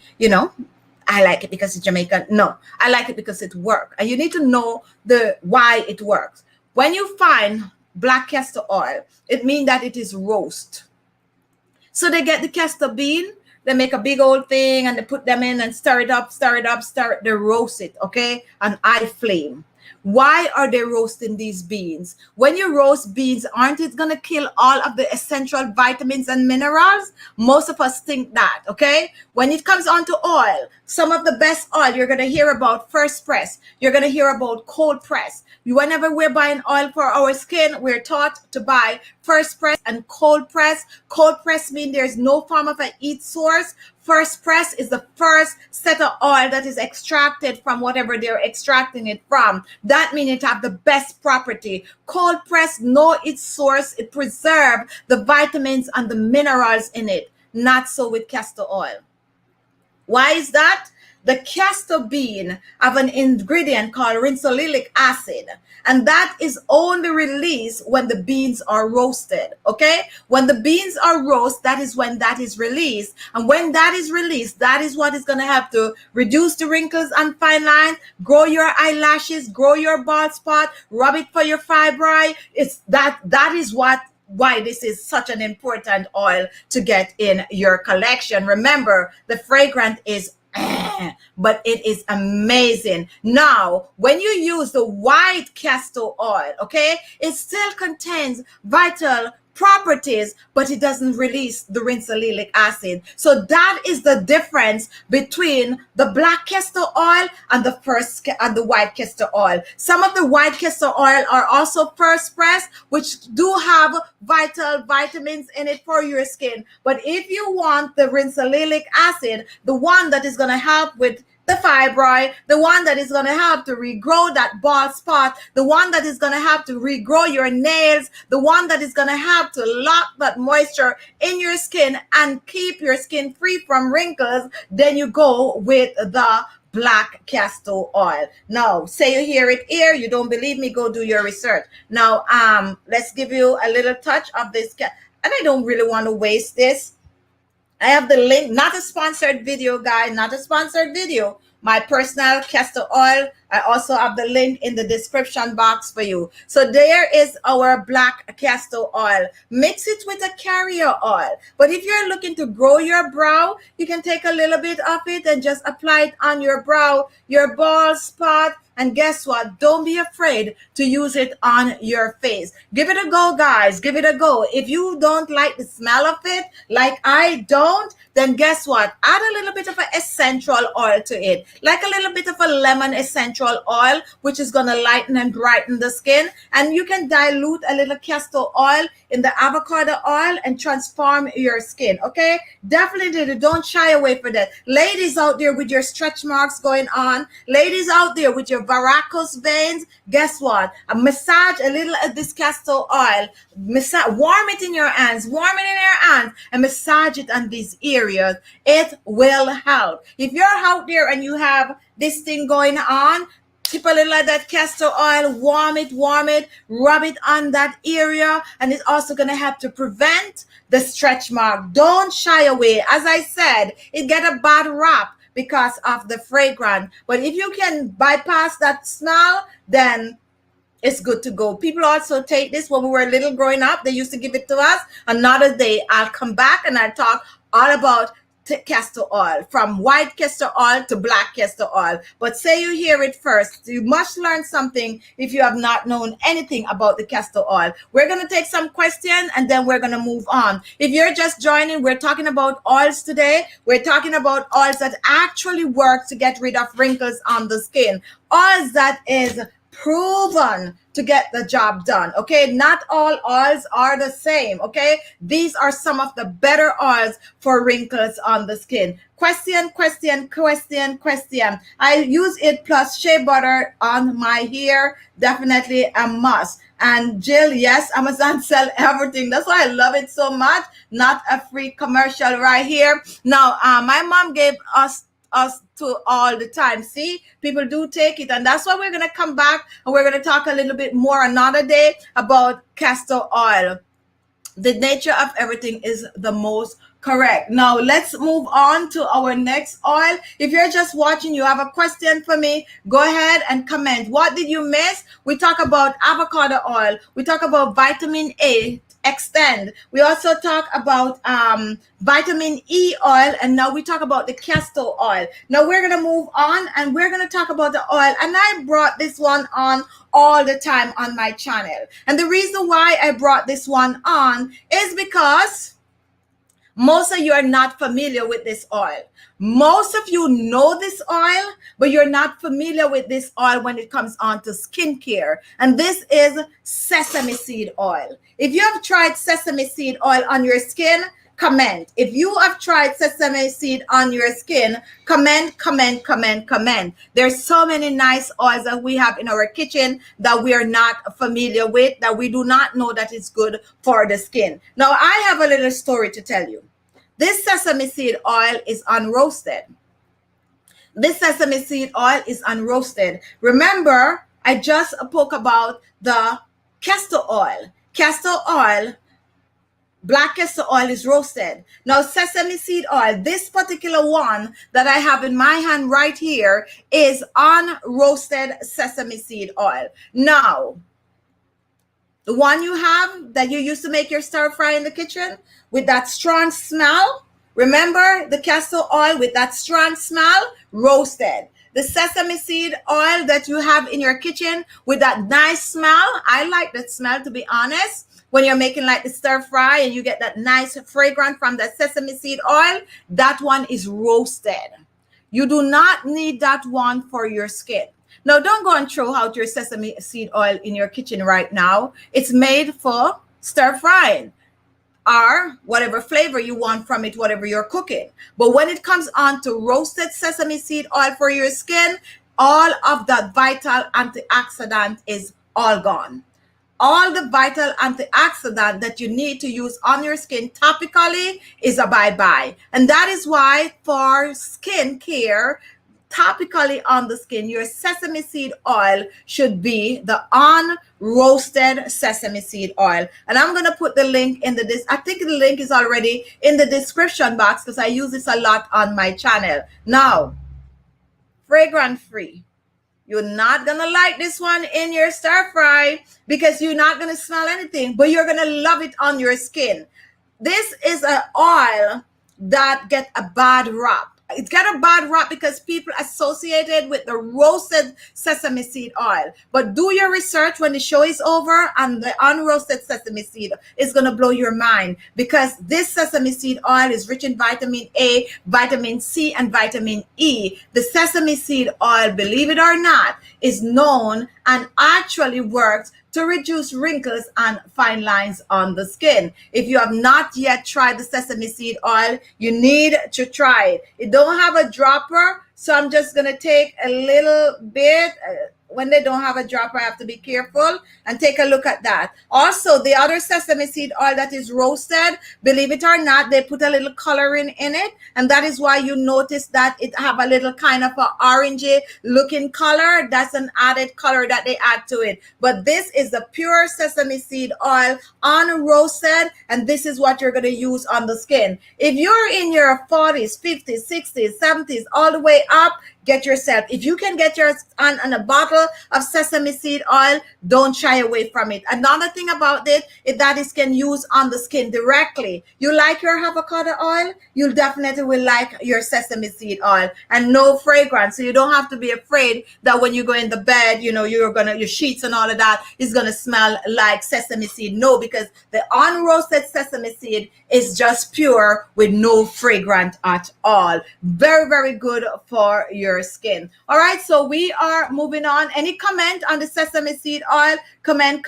A: I like it because it's Jamaican. No, I like it because it works. And you need to know why it works. When you find black castor oil, it means that it is roast. So they get the castor bean, they make a big old thing and they put them in and stir it up, they roast it, okay? On high flame. Why are they roasting these beans? When you roast beans, aren't it going to kill all of the essential vitamins and minerals? Most of us think that, okay? When it comes on to oil, some of the best oil you're going to hear about first press. You're going to hear about cold press. Whenever we're buying oil for our skin, we're taught to buy first press and cold press. Cold press means there's no form of a heat source. First press is the first set of oil that is extracted from whatever they're extracting it from. That means it have the best property. Cold press, no heat source. It preserves the vitamins and the minerals in it. Not so with castor oil. Why is that? The castor bean have an ingredient called rinsolilic acid, and that is only released when the beans are roasted, okay? When the beans are roasted, that is when that is released. And when that is released, that is what is going to have to reduce the wrinkles and fine lines, grow your eyelashes, grow your bald spot, rub it for your fibroid. It's that is why this is such an important oil to get in your collection. Remember, the fragrance is but it is amazing. Now, when you use the white castor oil, okay, it still contains vital properties, but it doesn't release the rinsolilic acid. So that is the difference between the black castor oil and the white castor oil. Some of the white castor oil are also first press, which do have vital vitamins in it for your skin. But if you want the rinsolilic acid, the one that is going to help with the fibroid, the one that is going to help to regrow that bald spot, the one that is going to help to regrow your nails, the one that is going to help to lock that moisture in your skin and keep your skin free from wrinkles, then you go with the black castor oil. Now, say you hear it here, you don't believe me, go do your research. Now, let's give you a little touch of this, and I don't really want to waste this. I have the link, not a sponsored video, guys, not a sponsored video. My personal castor oil. I also have the link in the description box for you. So there is our black castor oil. Mix it with a carrier oil. But if you're looking to grow your brow, you can take a little bit of it and just apply it on your brow, your bald spot. And guess what? Don't be afraid to use it on your face. Give it a go, guys. Give it a go. If you don't like the smell of it, like I don't, then guess what? Add a little bit of an essential oil to it. Like a little bit of a lemon essential oil, which is going to lighten and brighten the skin. And you can dilute a little castor oil in the avocado oil and transform your skin, okay? Definitely don't shy away from that. Ladies out there with your stretch marks going on, ladies out there with your varicose veins, guess what? Massage a little of this castor oil, warm it in your hands, and massage it on these areas. It will help. If you're out there and you have this thing going on, tip a little of that castor oil, warm it, rub it on that area, and it's also going to help to prevent the stretch mark. Don't shy away. As I said, it get a bad rap because of the fragrance. But if you can bypass that smell, then it's good to go. People also take this when we were little growing up. They used to give it to us. Another day, I'll come back and I'll talk all about castor oil, from white castor oil to black castor oil. But say you hear it first. You must learn something if you have not known anything about the castor oil. We're going to take some questions and then we're going to move on. If you're just joining, we're talking about oils today. We're talking about oils that actually work to get rid of wrinkles on the skin. Oils that is proven to get the job done. Okay, not all oils are the same. Okay, these are some of the better oils for wrinkles on the skin. Question. I use it plus shea butter on my hair. Definitely a must. And Jill, yes, Amazon sell everything. That's why I love it so much. Not a free commercial right here. Now, my mom gave us to all the time. See, people do take it, and that's why we're gonna come back and we're gonna talk a little bit more another day about castor oil. The nature of everything is the most correct. Now let's move on to our next oil. If you're just watching, you have a question for me, go ahead and comment. What did you miss? We talk about avocado oil, we talk about vitamin A extend, we also talk about vitamin E oil, and now we talk about the castor oil. Now we're gonna move on and we're gonna talk about the oil, and I brought this one on all the time on my channel. And the reason why I brought this one on is because most of you are not familiar with this oil. Most of you know this oil, but you're not familiar with this oil when it comes on to skincare. And this is sesame seed oil. If you have tried sesame seed oil on your skin, comment. If you have tried sesame seed on your skin, comment. There's so many nice oils that we have in our kitchen that we are not familiar with, that we do not know that it's good for the skin. Now, I have a little story to tell you. This sesame seed oil is unroasted. This sesame seed oil is unroasted. Remember, I just spoke about the castor oil. Castor oil, black castor oil is roasted. Now, sesame seed oil, this particular one that I have in my hand right here is unroasted sesame seed oil. Now, the one you have that you used to make your stir fry in the kitchen with that strong smell, remember the castor oil with that strong smell, roasted. The sesame seed oil that you have in your kitchen with that nice smell, I like that smell, to be honest. When you're making like the stir fry and you get that nice fragrance from the sesame seed oil, that one is roasted. You do not need that one for your skin. Now, don't go and throw out your sesame seed oil in your kitchen right now. It's made for stir frying or whatever flavor you want from it, whatever you're cooking. But when it comes on to roasted sesame seed oil for your skin, all of that vital antioxidant is all gone. All the vital antioxidant that you need to use on your skin topically is a bye-bye. And that is why for skin care, topically on the skin, your sesame seed oil should be the unroasted sesame seed oil. And I'm going to put the link in the I think the link is already in the description box because I use this a lot on my channel. Now, fragrance free. You're not going to like this one in your stir fry because you're not going to smell anything, but you're going to love it on your skin. This is an oil that gets a bad rap. It's got a bad rap because people associate it with the roasted sesame seed oil. But do your research when the show is over, and the unroasted sesame seed is going to blow your mind, because this sesame seed oil is rich in vitamin A, vitamin C, and vitamin E. The sesame seed oil, believe it or not, is known and actually works to reduce wrinkles and fine lines on the skin. If you have not yet tried the sesame seed oil, you need to try it. It don't have a dropper, so I'm just going to take a little bit. When they don't have a dropper, I have to be careful and take a look at that. Also, the other sesame seed oil that is roasted, believe it or not, they put a little coloring in it, and that is why you notice that it have a little kind of a orangey looking color. That's an added color that they add to it. But this is the pure sesame seed oil unroasted, and this is what you're going to use on the skin. If you're in your 40s, 50s, 60s, 70s, all the way up, get yourself, if you can get yours on a bottle of sesame seed oil, don't shy away from it. Another thing about it is that it can use on the skin directly. You like your avocado oil, you definitely will like your sesame seed oil, and no fragrance. So you don't have to be afraid that when you go in the bed, you know, your sheets and all of that is gonna smell like sesame seed. No, because the unroasted sesame seed is just pure with no fragrance at all. Very, very good for your your skin. All right, so we are moving on. Any comment on the sesame seed oil? Comment.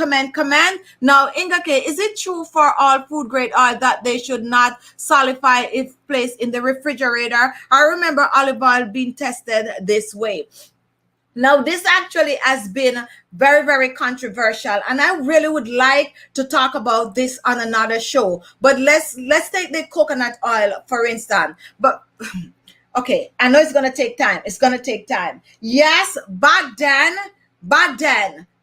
A: Now, Inga K, is it true for all food grade oil that they should not solidify if placed in the refrigerator? I remember olive oil being tested this way. Now, this actually has been very, very controversial, and I really would like to talk about this on another show. But let's take the coconut oil, for instance. But okay, I know it's going to take time. It's going to take time. Yes, back then,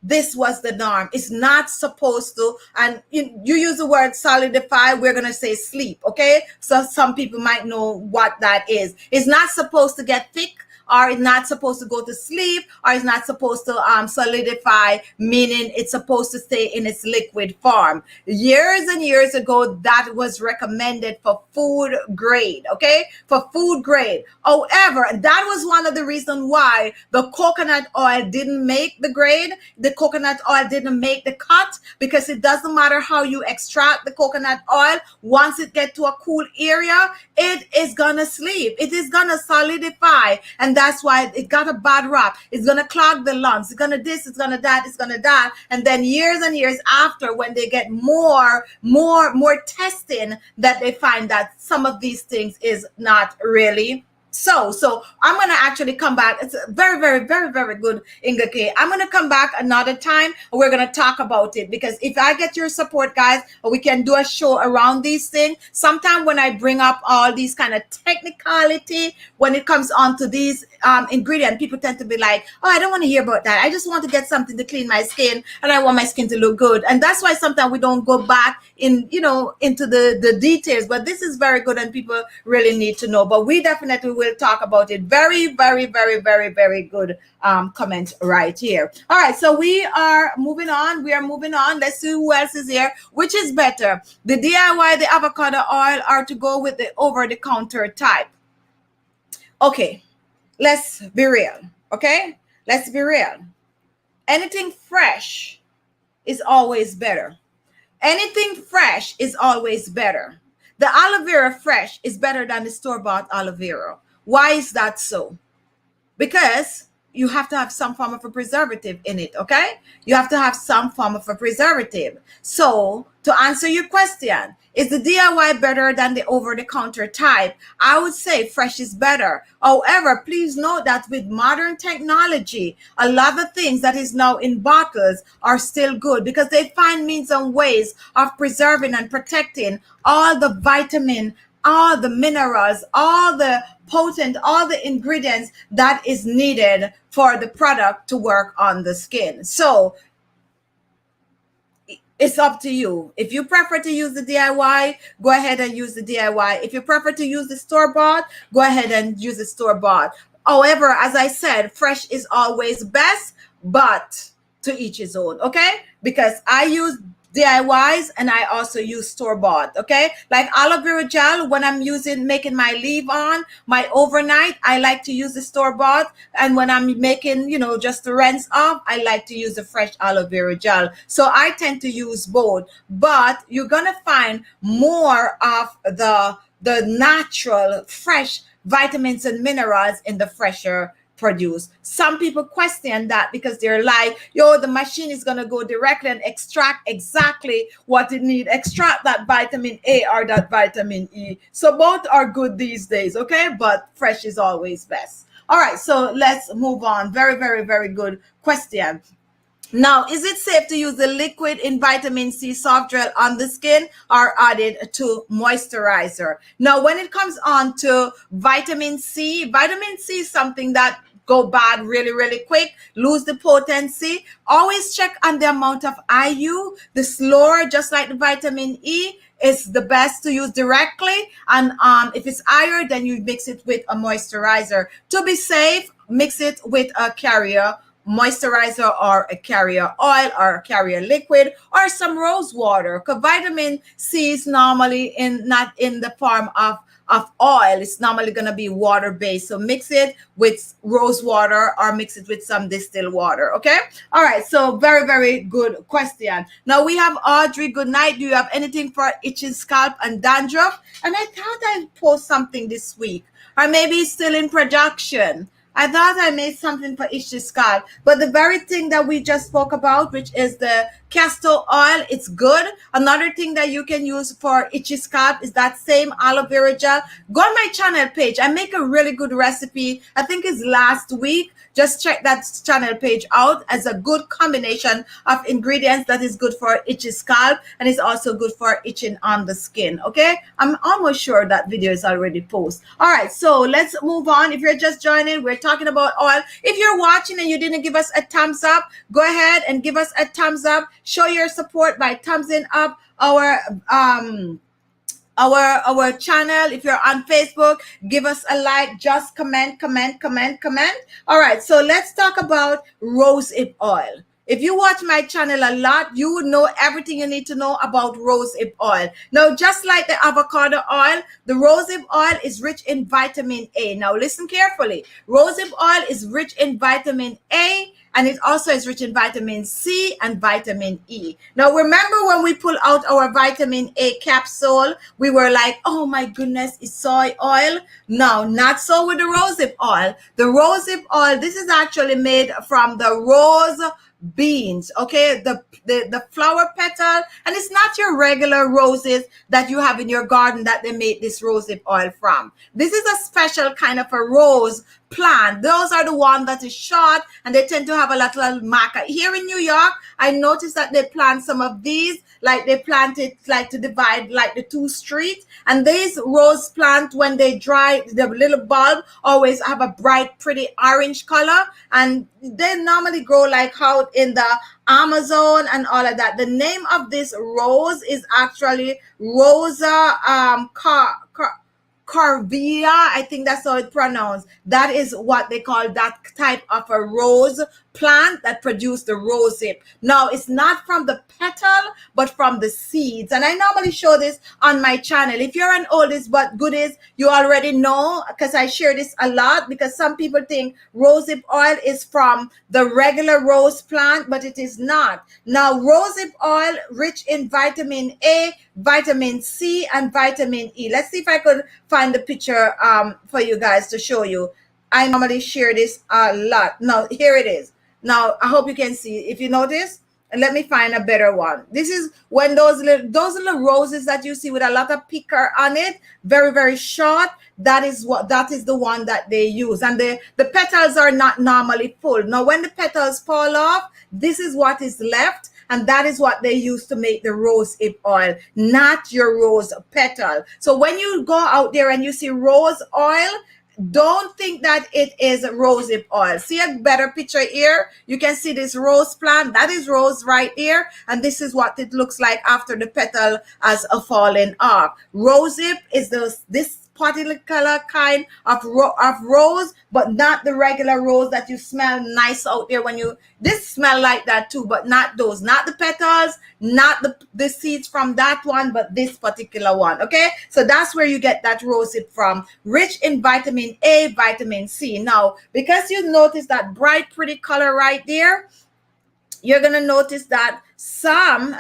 A: this was the norm. It's not supposed to, and you use the word solidify, we're going to say sleep, okay? So some people might know what that is. It's not supposed to get thick, or it's not supposed to go to sleep, or it's not supposed to solidify, meaning it's supposed to stay in its liquid form. Years and years ago, that was recommended for food grade, okay? For food grade. However, that was one of the reasons why the coconut oil didn't make the grade. The coconut oil didn't make the cut, because it doesn't matter how you extract the coconut oil. Once it gets to a cool area, it is gonna sleep. It is gonna solidify, and that's why it got a bad rap. It's gonna clog the lungs. It's gonna this. It's gonna that. It's gonna that. And then years and years after, when they get more testing, that they find that some of these things is not really so I'm going to actually come back. It's very, very, very, very good, Inga K. I'm going to come back another time. We're going to talk about it, because if I get your support, guys, we can do a show around these things. Sometimes when I bring up all these kind of technicality, when it comes on to these ingredients, people tend to be like, oh, I don't want to hear about that. I just want to get something to clean my skin, and I want my skin to look good. And that's why sometimes we don't go back into the details. But this is very good, and people really need to know. But we definitely will talk about it. Very, very, very, very, very good comment right here. All right, so we are moving on. Let's see who else is here. Which is better, the DIY, the avocado oil, or to go with the over-the-counter type? Okay, let's be real. Okay, let's be real. Anything fresh is always better. Anything fresh is always better. The aloe vera fresh is better than the store-bought aloe vera. Why is that so? Because you have to have some form of a preservative in it, okay? You have to have some form of a preservative. So, to answer your question, is the DIY better than the over-the-counter type? I would say fresh is better. However, please note that with modern technology, a lot of things that is now in bottles are still good, because they find means and ways of preserving and protecting all the vitamin, all the minerals, all the potent, all the ingredients that is needed for the product to work on the skin. So it's up to you. If you prefer to use the DIY, go ahead and use the DIY. If you prefer to use the store-bought, go ahead and use the store-bought. However, as I said, fresh is always best, but to each his own, okay? Because I use DIYs and I also use store-bought, okay? Like aloe vera gel, when I'm making my leave-on, my overnight, I like to use the store-bought. And when I'm making, just the rinse off, I like to use the fresh aloe vera gel. So I tend to use both. But you're gonna find more of the natural, fresh vitamins and minerals in the fresher produce. Some people question that because they're like, the machine is going to go directly and extract exactly what it needs, extract that vitamin A or that vitamin E. So both are good these days, okay? But fresh is always best. All right, so let's move on. Very, very, very good question. Now, is it safe to use the liquid in vitamin C soft gel on the skin or added to moisturizer? Now, when it comes on to vitamin C is something that go bad really, really quick, lose the potency. Always check on the amount of IU. The slower, just like the vitamin E, is the best to use directly. And if it's higher, then you mix it with a moisturizer. To be safe, mix it with a carrier moisturizer or a carrier oil or a carrier liquid or some rose water, because vitamin C is normally not in the form of oil. It's normally going to be water based. So mix it with rose water or mix it with some distilled water. Okay. All right. So very, very good question. Now we have Audrey. Good night. Do you have anything for itching scalp and dandruff? And I thought I'd post something this week, or maybe it's still in production. I thought I made something for itchy scalp, but the very thing that we just spoke about, which is the castor oil, it's good. Another thing that you can use for itchy scalp is that same aloe vera gel. Go on my channel page. I make a really good recipe. I think it's last week. Just check that channel page out as a good combination of ingredients that is good for itchy scalp and is also good for itching on the skin. Okay, I'm almost sure that video is already posted. All right, so let's move on. If you're just joining, we're talking about oil. If you're watching and you didn't give us a thumbs up, go ahead and give us a thumbs up. Show your support by thumbsing up our channel. If you're on Facebook, give us a like. Just comment. All right, so let's talk about rosehip oil. If you watch my channel a lot, you would know everything you need to know about rosehip oil. Now, just like the avocado oil, the rosehip oil is rich in vitamin A. Now, listen carefully. Rosehip oil is rich in vitamin A, and it also is rich in vitamin C and vitamin E. Now, remember when we pull out our vitamin A capsule, we were like, oh my goodness, it's soy oil. No, not so with the rosehip oil. The rosehip oil, this is actually made from the rose beans, okay, the flower petal, and it's not your regular roses that you have in your garden that they make this rosehip oil from. This is a special kind of a rose plant. Those are the ones that is short and they tend to have a lot of maca. Here in New York, I noticed that they plant some of these, like they plant it like to divide like the two streets, and these rose plant, when they dry, the little bulb always have a bright pretty orange color, and they normally grow like out in the Amazon and all of that. The name of this rose is actually Rosa Carvia, I think that's how it's pronounced. That is what they call that type of a rose plant that produce the rosehip. Now, it's not from the petal, but from the seeds. And I normally show this on my channel. If you're an oldies but goodies, you already know, because I share this a lot, because some people think rosehip oil is from the regular rose plant, but it is not. Now, rosehip oil rich in vitamin A, vitamin C, and vitamin E. Let's see if I could find the picture for you guys to show you. I normally share this a lot. Now, here it is. Now, I hope you can see. If you notice, and let me find a better one. This is when those little roses that you see with a lot of picker on it, very, very short, that is the one that they use. And the petals are not normally full. Now, when the petals fall off, this is what is left. And that is what they use to make the rosehip oil, not your rose petal. So when you go out there and you see rose oil, don't think that it is rosehip oil. See a better picture here? You can see this rose plant. That is rose right here. And this is what it looks like after the petal has fallen off. Rosehip is this particular kind of rose, but not the regular rose that you smell nice out there when you, this smell like that too, but not those, not the petals, not the seeds from that one, but this particular one. Okay, so that's where you get that rosehip from, rich in vitamin A, vitamin C. Now, because you notice that bright pretty color right there, you're going to notice that someone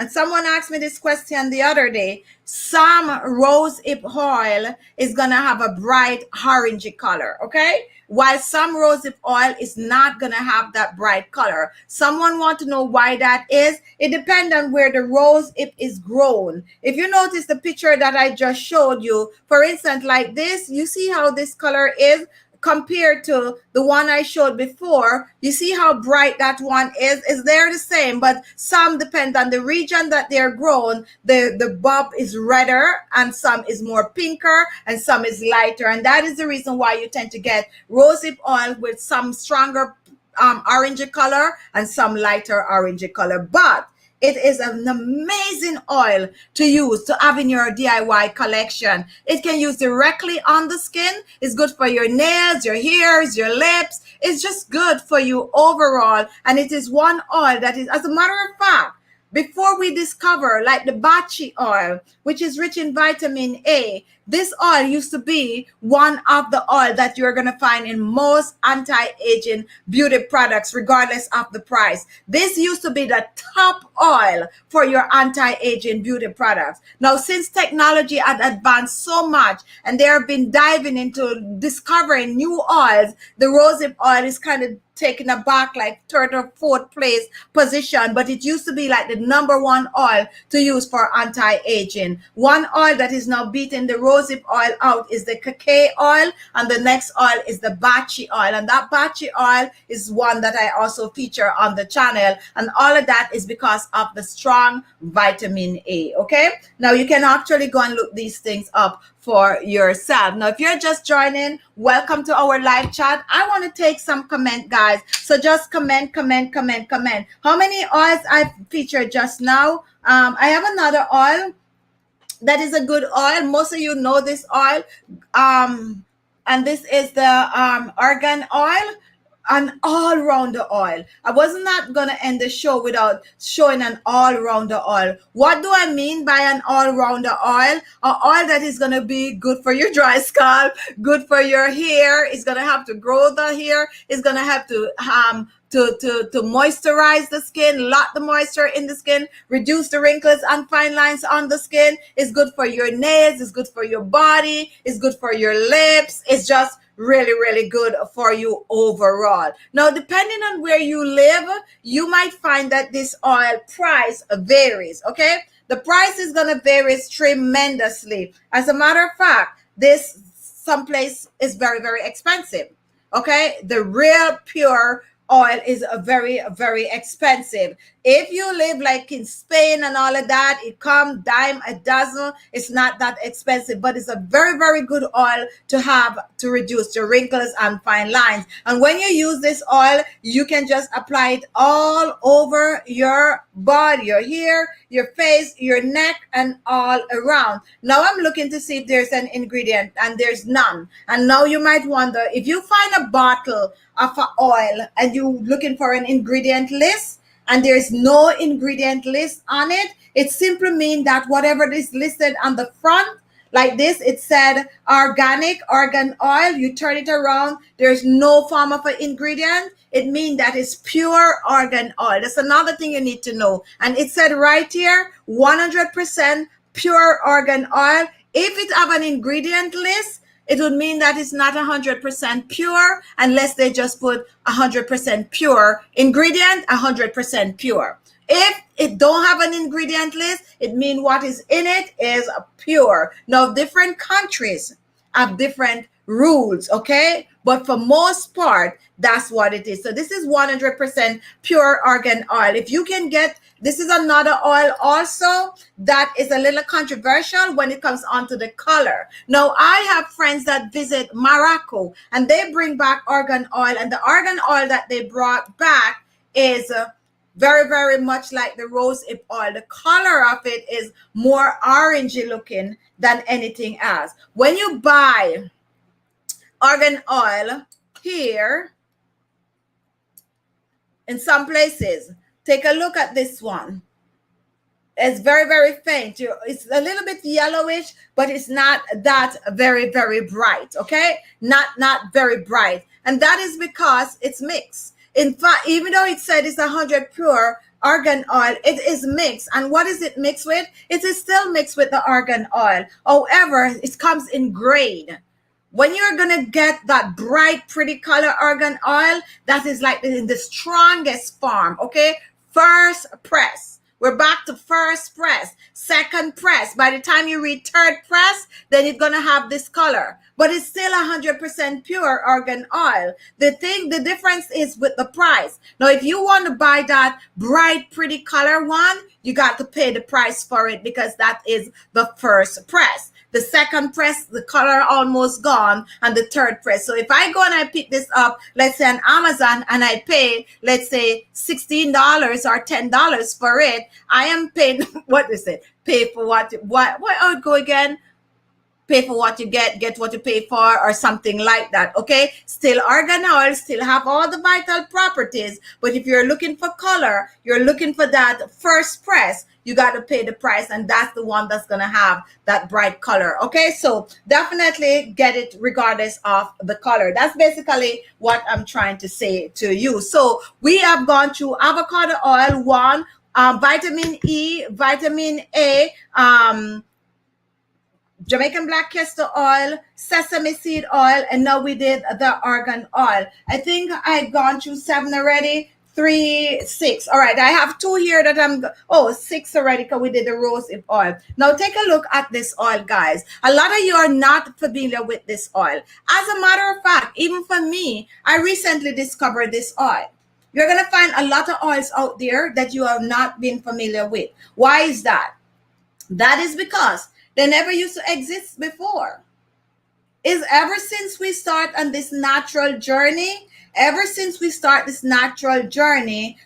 A: asked me this question the other day, some rosehip oil is going to have a bright orangey color, okay? While some rosehip oil is not going to have that bright color. Someone want to know why that is. It depends on where the rosehip is grown. If you notice the picture that I just showed you, for instance, like this, you see how this color is compared to the one I showed before. You see how bright that one is? They're the same, but some depend on the region that they're grown. The bulb is redder and some is more pinker and some is lighter. And that is the reason why you tend to get rosehip oil with some stronger orangey color and some lighter orangey color. But it is an amazing oil to use, to have in your DIY collection. It can use directly on the skin. It's good for your nails, your hairs, your lips. It's just good for you overall. And it is one oil that is, as a matter of fact, before we discover like the bachi oil, which is rich in vitamin A, this oil used to be one of the oil that you're going to find in most anti-aging beauty products, regardless of the price. This used to be the top oil for your anti-aging beauty products. Now, since technology had advanced so much and they have been diving into discovering new oils, the rosehip oil is kind of taken a back like third or fourth place position, but it used to be like the number one oil to use for anti-aging. One oil that is now beating the rosehip oil out is the Khichi oil, and the next oil is the Bachi oil, and that Bachi oil is one that I also feature on the channel, and all of that is because of the strong vitamin A. Okay, now you can actually go and look these things up for yourself. Now, if you're just joining, welcome to our live chat. I want to take some comment, guys. So just comment. How many oils I featured just now? I have another oil that is a good oil. Most of you know this oil. And this is the argan oil. An all-rounder oil. I was not going to end the show without showing an all-rounder oil. What do I mean by an all-rounder oil? An oil that is going to be good for your dry scalp, good for your hair. It's going to have to grow the hair. It's going to have to moisturize the skin, lock the moisture in the skin, reduce the wrinkles and fine lines on the skin. It's good for your nails. It's good for your body. It's good for your lips. It's just really good for you overall. Now, depending on where you live, you might find that this oil price varies. Okay, the price is going to vary tremendously. As a matter of fact, this someplace is very expensive. Okay, the real pure oil is very expensive. If you live like in Spain and all of that, it comes dime a dozen. It's not that expensive, but it's a very good oil to have to reduce your wrinkles and fine lines. And when you use this oil, you can just apply it all over your body, your hair, your face, your neck, and all around. Now I'm looking to see if there's an ingredient, and there's none. And now you might wonder, if you find a bottle of oil and you're looking for an ingredient list and there's no ingredient list on it, it simply means that whatever is listed on the front, like this, it said organic argan oil, you turn it around, there's no form of an ingredient, it means that it's pure argan oil. That's another thing you need to know. And it said right here, 100% pure argan oil. If it have an ingredient list, it would mean that it's not 100% pure unless they just put 100% pure ingredient, 100% pure. If it don't have an ingredient list, it means what is in it is pure. Now, different countries have different rules, okay? But for most part, that's what it is. So this is 100% pure argan oil. If you can get, this is another oil also that is a little controversial when it comes onto the color. Now, I have friends that visit Morocco and they bring back argan oil, and the argan oil that they brought back is very much like the rosehip oil. The color of it is more orangey looking than anything else. When you buy argan oil here in some places, take a look at this one. It's very faint. It's a little bit yellowish, but it's not that very bright. Okay, not very bright, and that is because it's mixed. In fact, even though it said it's 100 pure argan oil, it is mixed. And what is it mixed with? It is still mixed with the argan oil. However, it comes in grade. When you're going to get that bright, pretty color argan oil, that is like in the strongest form, okay? First press. We're back to first press, second press. By the time you read third press, then you're going to have this color. But it's still 100% pure argan oil. The difference is with the price. Now, if you want to buy that bright, pretty color one, you got to pay the price for it because that is the first press. The second press, the color almost gone, and the third press. So if I go and I pick this up, let's say on Amazon, and I pay, let's say $16 or $10 for it, I am paying, what is it? Pay for what I would go again? pay for what you get what you pay for, or something like that. Okay, still argan oil, still have all the vital properties, but if you're looking for color, you're looking for that first press, you got to pay the price, and that's the one that's going to have that bright color. Okay, so definitely get it regardless of the color. That's basically what I'm trying to say to you. So we have gone through avocado oil, one, vitamin E, vitamin A, Jamaican black castor oil, sesame seed oil, and now we did the argan oil. I think I've gone through 7 already. 3, 6. All right, I have 2 here that I'm 6 already, because we did the rosehip oil. Now take a look at this oil, guys. A lot of you are not familiar with this oil. As a matter of fact, even for me, I recently discovered this oil. You're going to find a lot of oils out there that you have not been familiar with. Why is that? That is because they never used to exist before. Is ever since we start on this natural journey,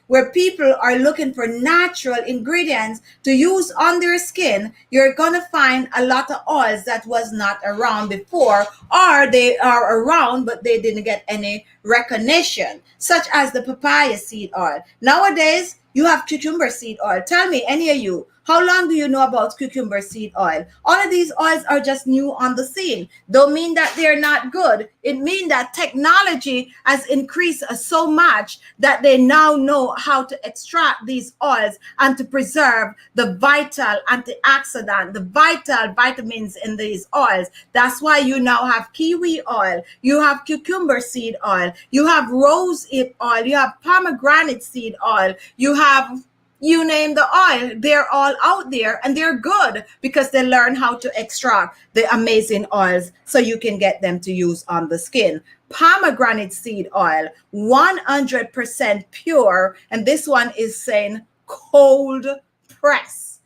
A: where people are looking for natural ingredients to use on their skin, you're going to find a lot of oils that was not around before, or they are around but they didn't get any recognition, such as the papaya seed oil. Nowadays, you have cucumber seed oil. Tell me, any of you, how long do you know about cucumber seed oil? All of these oils are just new on the scene. Don't mean that they're not good. It means that technology has increased so much that they now know how to extract these oils and to preserve the vital antioxidant, the vital vitamins in these oils. That's why you now have kiwi oil, you have cucumber seed oil, you have rosehip oil, you have pomegranate seed oil, you have, you name the oil, they're all out there, and they're good because they learn how to extract the amazing oils so you can get them to use on the skin. Pomegranate seed oil, 100% pure, and this one is saying cold press.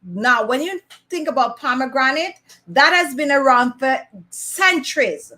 A: Now, when you think about pomegranate, that has been around for centuries.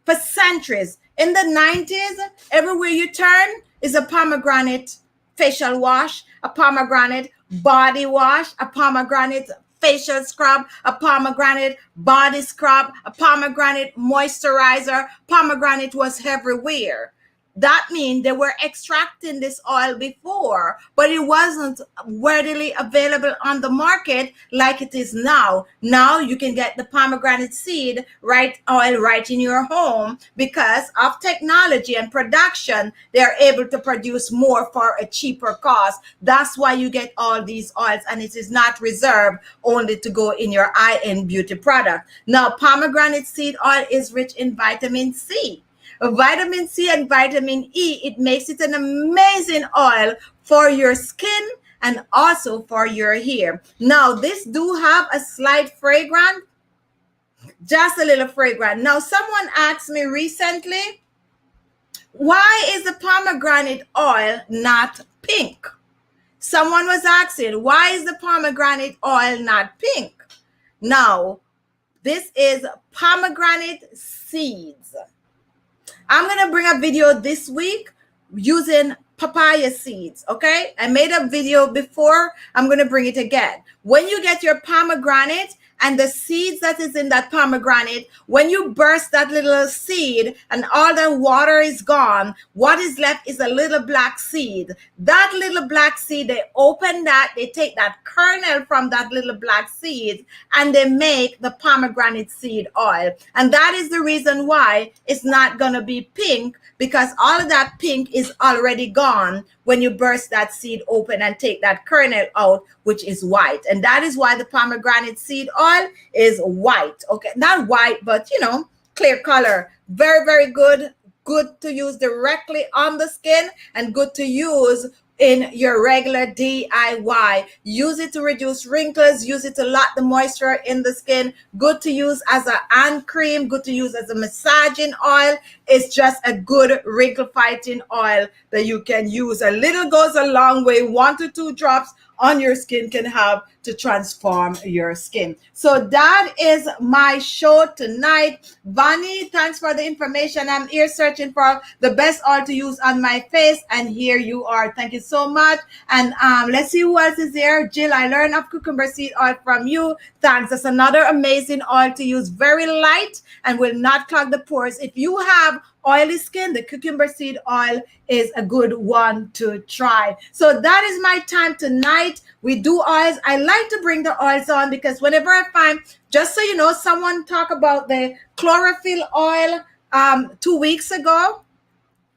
A: For centuries. In the 90s, everywhere you turn is a pomegranate facial wash, a pomegranate body wash, a pomegranate facial scrub, a pomegranate body scrub, a pomegranate moisturizer. Pomegranate was everywhere. That means they were extracting this oil before, but it wasn't readily available on the market like it is now. Now you can get the pomegranate seed oil right in your home because of technology and production. They're able to produce more for a cheaper cost. That's why you get all these oils, and it is not reserved only to go in your high-end beauty product. Now, pomegranate seed oil is rich in vitamin C. Vitamin C and vitamin E, it makes it an amazing oil for your skin and also for your hair. Now, this do have a slight fragrance, just a little fragrance. Now, someone asked me recently, why is the pomegranate oil not pink? Someone was asking, why is the pomegranate oil not pink? Now, this is pomegranate seeds. I'm going to bring a video this week using papaya seeds, okay? I made a video before. I'm going to bring it again. When you get your pomegranate and the seeds that is in that pomegranate, when you burst that little seed and all the water is gone, what is left is a little black seed. That little black seed, they open that, they take that kernel from that little black seed, and they make the pomegranate seed oil. And that is the reason why it's not going to be pink, because all of that pink is already gone when you burst that seed open and take that kernel out, which is white. And that is why the pomegranate seed oil is white. Okay, not white, but clear color. Very, very good. Good to use directly on the skin and good to use in your regular DIY. Use it to reduce wrinkles, use it to lock the moisture in the skin. Good to use as a hand cream, good to use as a massaging oil. It's just a good wrinkle fighting oil that you can use. A little goes a long way, 1 to 2 drops on your skin can have to transform your skin. So that is my show tonight. Vani, thanks for the information. I'm here searching for the best oil to use on my face, and here you are. Thank you so much. And let's see who else is there. Jill, I learned of cucumber seed oil from you. Thanks. That's another amazing oil to use. Very light and will not clog the pores. If you have oily skin, the cucumber seed oil is a good one to try. So that is my time tonight. We do oils. I like to bring the oils on because whenever I find, just so you know, someone talked about the chlorophyll oil 2 weeks ago.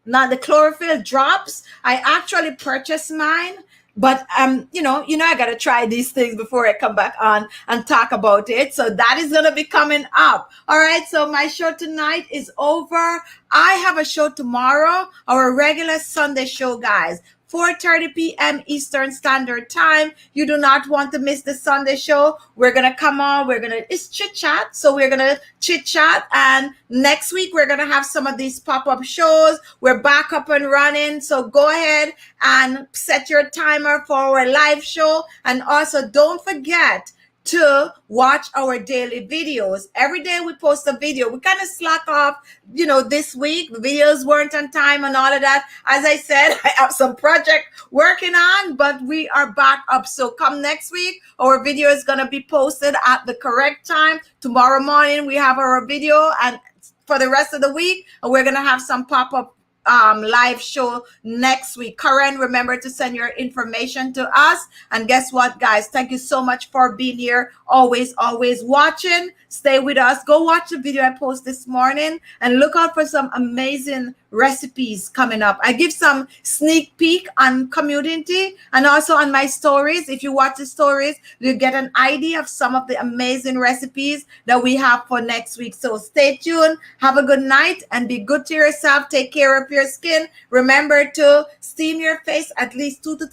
A: Now the chlorophyll drops. I actually purchased mine. But you know, I gotta try these things before I come back on and talk about it. So that is gonna be coming up. All right. So my show tonight is over. I have a show tomorrow, our regular Sunday show, guys. 4:30 p.m. Eastern Standard Time. You do not want to miss the Sunday show. We're going to come on. It's chit chat. So we're going to chit chat. And next week, we're going to have some of these pop-up shows. We're back up and running. So go ahead and set your timer for our live show. And also don't forget to watch our daily videos. Every day we post a video. We kind of slack off, this week. The videos weren't on time and all of that. As I said, I have some project working on, but we are back up. So come next week, our video is going to be posted at the correct time. Tomorrow morning, we have our video, and for the rest of the week, we're going to have some pop-up live show next week. Karen, remember to send your information to us. And guess what, guys? Thank you so much for being here. Always watching. Stay with us. Go watch the video I posted this morning and look out for some amazing recipes coming up. I give some sneak peek on community and also on my stories. If you watch the stories, you get an idea of some of the amazing recipes that we have for next week. So stay tuned. Have a good night and be good to yourself. Take care of your skin. Remember to steam your face at least 2 to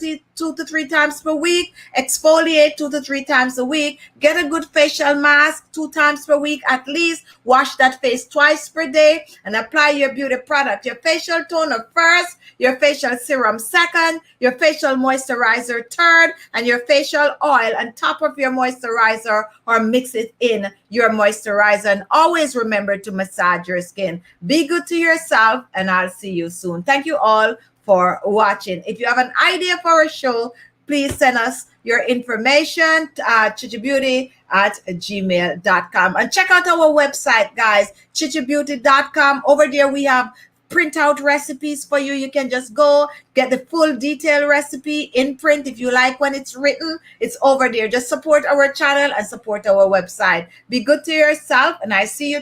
A: 3 times per week. Exfoliate 2 to 3 times a week. Get a good facial mask 2 times per week at least. Wash that face twice per day and apply your beauty product. Your facial toner first, your facial serum second, your facial moisturizer third, and your facial oil on top of your moisturizer, or mix it in your moisturizer. And always remember to massage your skin. Be good to yourself, and I'll see you soon. Thank you all for watching. If you have an idea for a show, please send us your information to khichibeauty@gmail.com. And check out our website, guys, khichibeauty.com. Over there, we have print out recipes for you. You can just go get the full detailed recipe in print. If you like when it's written, it's over there. Just support our channel and support our website. Be good to yourself, and I see you